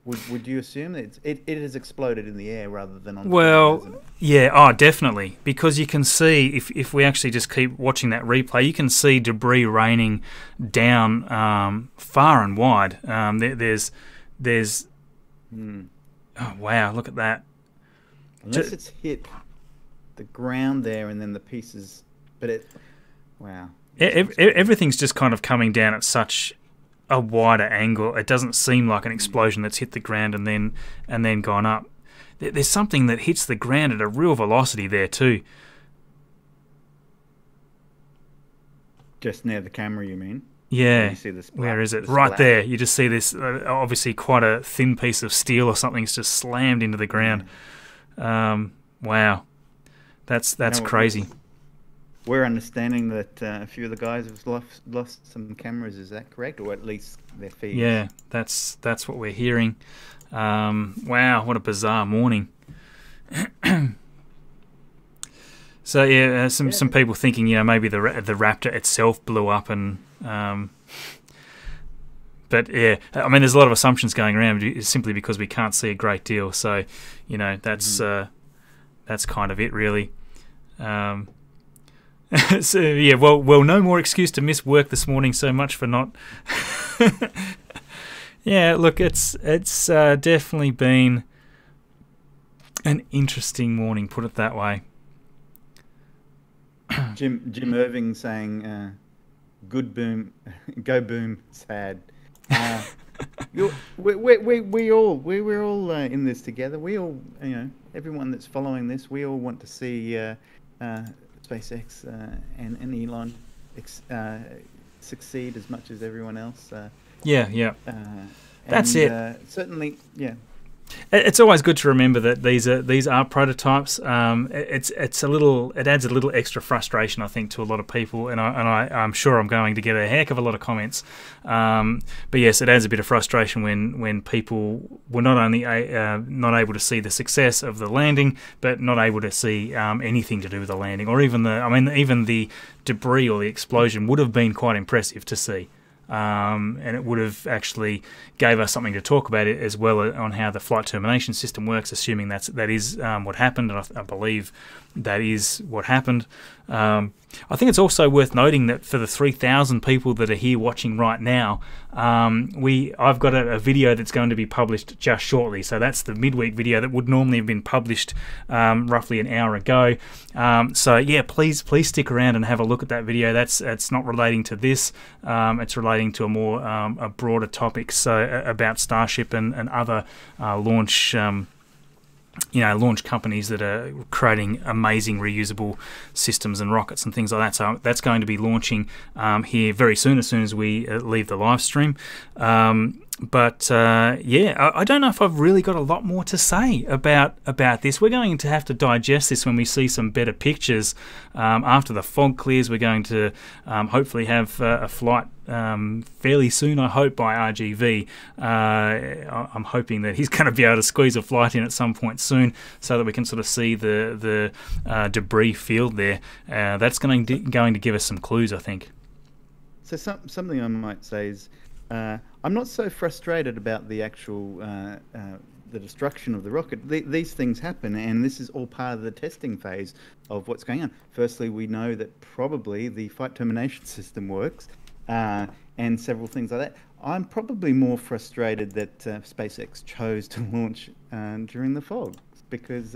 Would you assume that it has exploded in the air rather than on the ground, isn't it? Yeah, definitely. Because you can see, if we actually just keep watching that replay, you can see debris raining down far and wide. There's oh wow, look at that. Unless it's hit the ground there and then the pieces, but wow. Everything's just kind of coming down at such a wider angle. It doesn't seem like an explosion that's hit the ground and then gone up. There's something that hits the ground at a real velocity there too. Just near the camera, you mean? Yeah. You see this Where is it? Right there. You just see this, obviously quite a thin piece of steel or something's just slammed into the ground. Wow. That's crazy. We're understanding that a few of the guys have lost some cameras. Is that correct, or at least their feeds? Yeah, that's what we're hearing. Wow, what a bizarre morning. So yeah, some people thinking maybe the Raptor itself blew up, and but yeah, I mean there's a lot of assumptions going around simply because we can't see a great deal. So that's kind of it really. So yeah, well, no more excuse to miss work this morning. So much for not. Yeah, look, it's definitely been an interesting morning, put it that way. Jim Irving saying, "Good boom, go boom, sad." We're all in this together. We all, everyone that's following this, we all want to see SpaceX and Elon succeed as much as everyone else. Yeah. That's it. Certainly, yeah. It's always good to remember that these are prototypes. It adds a little extra frustration, I think, to a lot of people, and I'm sure I'm going to get a heck of a lot of comments. But yes, it adds a bit of frustration when people were not only not able to see the success of the landing, but not able to see anything to do with the landing, or even the debris or the explosion would have been quite impressive to see. And it would have actually gave us something to talk about it as well on how the flight termination system works, assuming that is what happened, and I believe that is what happened. I think it's also worth noting that for the 3,000 people that are here watching right now, I've got a video that's going to be published just shortly. So that's the midweek video that would normally have been published roughly an hour ago. So yeah, please stick around and have a look at that video. That's not relating to this. It's relating to a broader topic. So about Starship and other launch companies that are creating amazing reusable systems and rockets and things like that. So that's going to be launching here very soon, as soon as we leave the live stream. But I don't know if I've really got a lot more to say about this. We're going to have to digest this when we see some better pictures. After the fog clears, we're going to hopefully have a flight fairly soon, I hope, by RGV. I'm hoping that he's going to be able to squeeze a flight in at some point soon, so that we can sort of see the debris field there. That's going to give us some clues, I think. So something I might say is, I'm not so frustrated about the actual the destruction of the rocket. These things happen, and this is all part of the testing phase of what's going on. Firstly, we know that probably the flight termination system works, and several things like that. I'm probably more frustrated that SpaceX chose to launch during the fog, because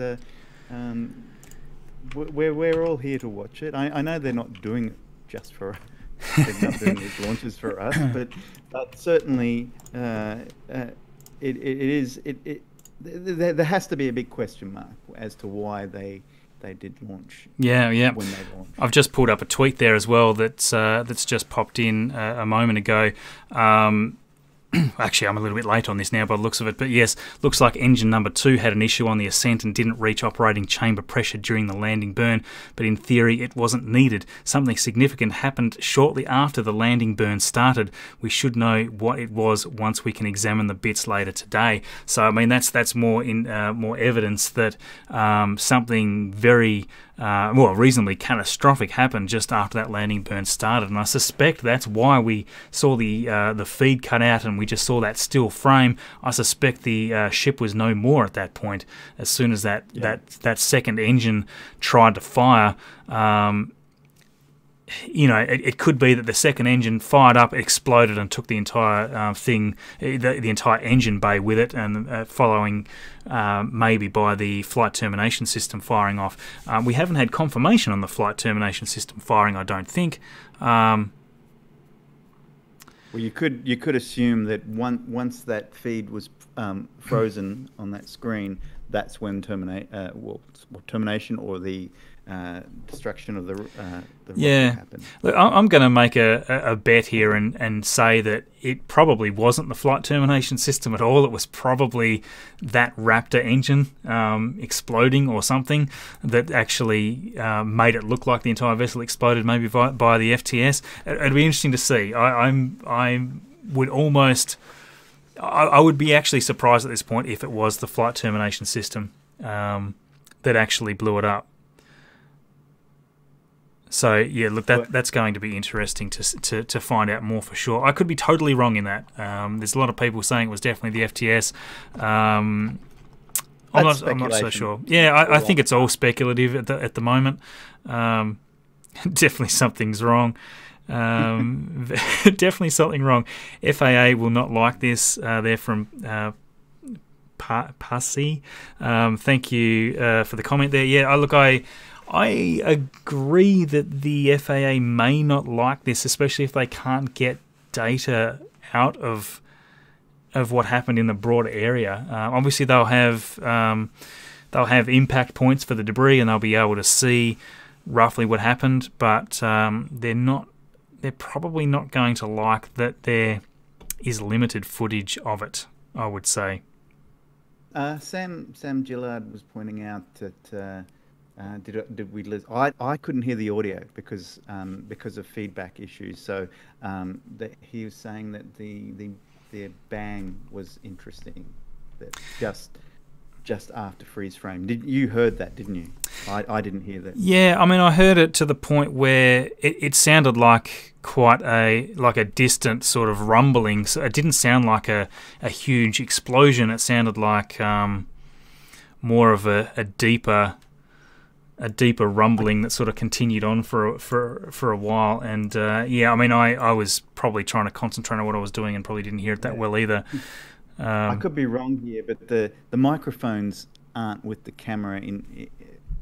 we're all here to watch it. I know they're not doing it just for us. They're not doing these launches for us, but certainly there has to be a big question mark as to why they did launch. Yeah. When they launched. I've just pulled up a tweet there as well that's just popped in a moment ago. Actually, I'm a little bit late on this now by the looks of it, but yes, looks like engine number 2 had an issue on the ascent and didn't reach operating chamber pressure during the landing burn, but in theory it wasn't needed. Something significant happened shortly after the landing burn started. We should know what it was once we can examine the bits later today. So I mean, that's more evidence that something very reasonably catastrophic happened just after that landing burn started, and I suspect that's why we saw the feed cut out and we just saw that still frame. I suspect the ship was no more at that point. As soon as that second engine tried to fire, it could be that the second engine fired up, exploded, and took the entire thing, the entire engine bay with it, and following maybe by the flight termination system firing off. We haven't had confirmation on the flight termination system firing, I don't think. Well, you could assume that once that feed was frozen on that screen, that's when termination or the destruction of the rocket happened. Look, I'm going to make a bet here and say that it probably wasn't the flight termination system at all. It was probably that Raptor engine exploding or something that actually made it look like the entire vessel exploded, maybe by the FTS. It'd be interesting to see. I would be actually surprised at this point if it was the flight termination system that actually blew it up. So yeah, look, that's going to be interesting to find out more for sure. I could be totally wrong in that. There's a lot of people saying it was definitely the FTS. I'm not so sure. Yeah, I think it's all speculative at the moment. Definitely something's wrong. Definitely something wrong. FAA will not like this. They're from Passy. Thank you for the comment there. Yeah, look, I agree that the FAA may not like this, especially if they can't get data out of what happened in the broader area. Obviously, they'll have impact points for the debris, and they'll be able to see roughly what happened. But they're probably not going to like that there is limited footage of it, I would say. Sam Gillard was pointing out that did we lose? I couldn't hear the audio because of feedback issues. So he was saying that the bang was interesting. That just after freeze frame. You heard that, didn't you? I didn't hear that. Yeah, I mean, I heard it to the point where it sounded like quite a distant sort of rumbling. So it didn't sound like a huge explosion. It sounded like more of a deeper rumbling that sort of continued on for a while. And yeah, I mean, I was probably trying to concentrate on what I was doing and probably didn't hear it that well either. I could be wrong here, but the microphones aren't with the camera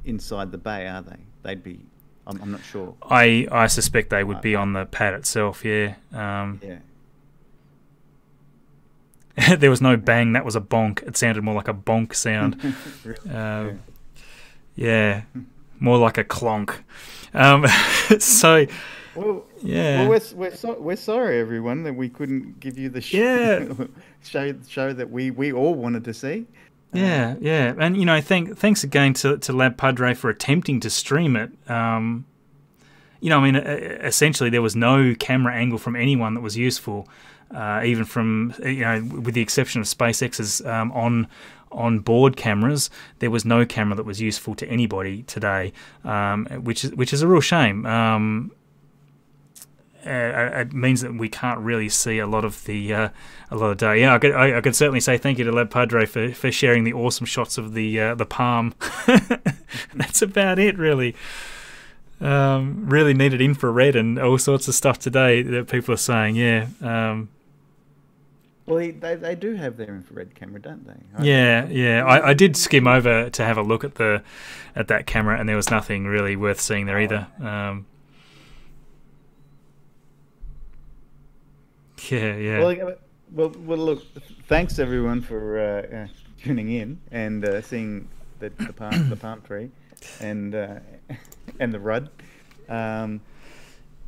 inside the bay, are they? They'd be. I'm not sure. I suspect they would be on the pad itself. Yeah. Yeah. There was no bang. That was a bonk. It sounded more like a bonk sound. Really? Yeah, more like a clonk. So. Well, yeah. Well, we're sorry, everyone, that we couldn't give you the show that we all wanted to see. Yeah, and thanks again to Lab Padre for attempting to stream it. I mean, essentially there was no camera angle from anyone that was useful, even from with the exception of SpaceX's on board cameras. There was no camera that was useful to anybody today, which is a real shame. It means that we can't really see a lot of the day. Yeah, I could certainly say thank you to Lab Padre for sharing the awesome shots of the Palm. That's about it, really. Really needed infrared and all sorts of stuff today that people are saying. Yeah. Well, they do have their infrared camera, don't they? Yeah. I did skim over to have a look at that camera, and there was nothing really worth seeing there either. Yeah. Well, look. Thanks everyone for tuning in and seeing the palm tree, and the Rudd.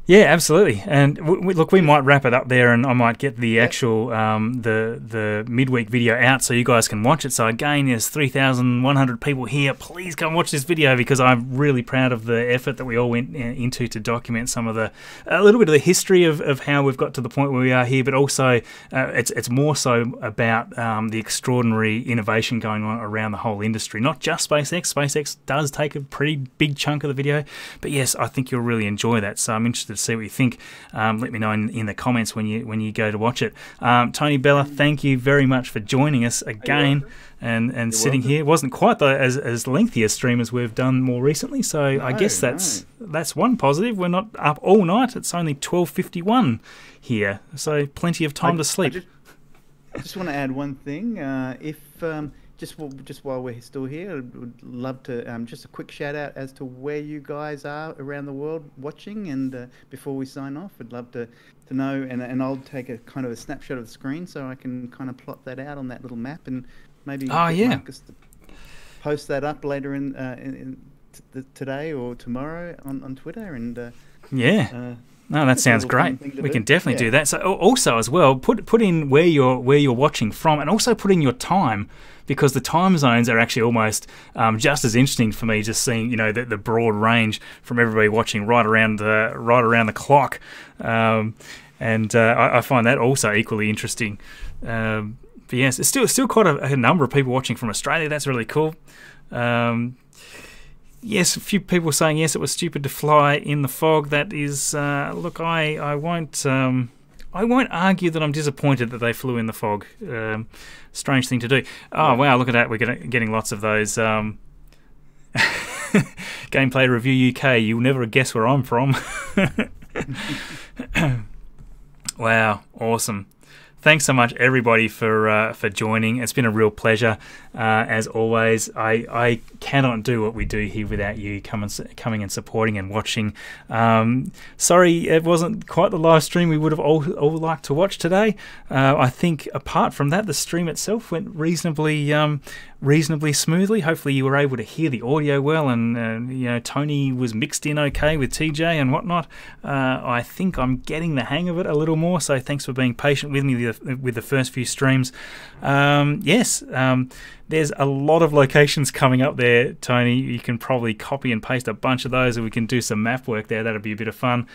Yeah, absolutely. And look, we might wrap it up there, and I might get the actual the midweek video out so you guys can watch it. So again, there's 3,100 people here. Please come watch this video because I'm really proud of the effort that we all went into to document some of a little bit of the history of how we've got to the point where we are here, but also it's more so about the extraordinary innovation going on around the whole industry, not just SpaceX. SpaceX does take a pretty big chunk of the video, but yes, I think you'll really enjoy that. So I'm interested to see what you think. Let me know in the comments when you go to watch it. Tony Bella, thank you very much for joining us again and sitting here. It wasn't quite as lengthy a stream as we've done more recently, so I guess that's one positive. We're not up all night. It's only 12:51 here, so plenty of time to sleep. I just want to add one thing. Just while we're still here, I would love to just a quick shout out as to where you guys are around the world watching, and before we sign off, I'd love to know, and I'll take a kind of a snapshot of the screen so I can kind of plot that out on that little map, and maybe Marcus to post that up later in today or tomorrow on Twitter, and no, that sounds great. We can definitely do that. So also as well, put in where you're watching from, and also put in your time, because the time zones are actually almost just as interesting for me. Just seeing the broad range from everybody watching right around the clock, and I find that also equally interesting. But yes, it's still quite a number of people watching from Australia. That's really cool. Yes, a few people saying yes, it was stupid to fly in the fog. That is, look, I won't argue that I'm disappointed that they flew in the fog. Strange thing to do. Oh wow, look at that! We're getting lots of those. Gameplay Review UK. You'll never guess where I'm from. Wow, awesome. Thanks so much, everybody, for joining. It's been a real pleasure, as always. I cannot do what we do here without you coming and supporting and watching. Sorry, it wasn't quite the live stream we would have all liked to watch today. I think apart from that, the stream itself went reasonably smoothly. Hopefully, you were able to hear the audio well, and Tony was mixed in okay with TJ and whatnot. I think I'm getting the hang of it a little more. So thanks for being patient with me with the first few streams. Yes, there's a lot of locations coming up there, Tony. You can probably copy and paste a bunch of those, and we can do some map work there. That'll be a bit of fun.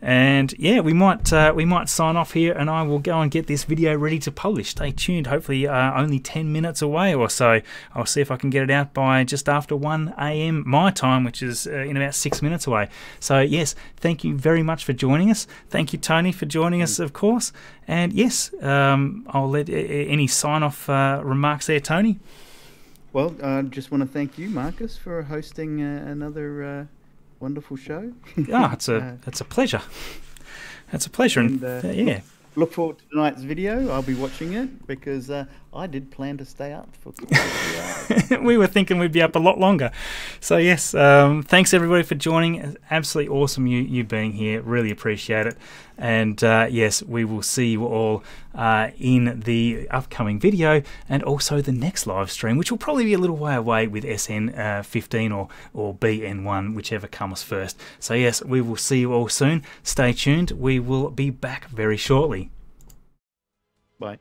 And yeah, we might sign off here, and I will go and get this video ready to publish. Stay tuned. Hopefully only 10 minutes away or so. I'll see if I can get it out by just after 1 a.m. my time, which is in about 6 minutes away. So yes, thank you very much for joining us. Thank you, Tony, for joining us, of course. And yes, I'll let any sign-off remarks there, Tony. Well, I just want to thank you, Marcus, for hosting another wonderful show. It's a pleasure. It's a pleasure, and yeah. Look forward to tonight's video. I'll be watching it because I did plan to stay up for quite a few hours. We were thinking we'd be up a lot longer. So yes, thanks everybody for joining. It's absolutely awesome you being here. Really appreciate it. And yes, we will see you all in the upcoming video and also the next live stream, which will probably be a little way away with SN15 or BN1, whichever comes first. So yes, we will see you all soon. Stay tuned. We will be back very shortly. Bye.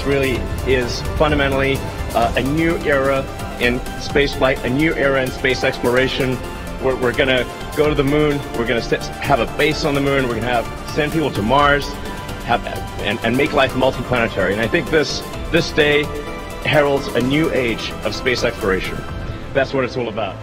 Really is fundamentally a new era in spaceflight, a new era in space exploration. We're going to go to the moon. We're going to have a base on the moon. We're going to send people to Mars, and make life multiplanetary. And I think this day heralds a new age of space exploration. That's what it's all about.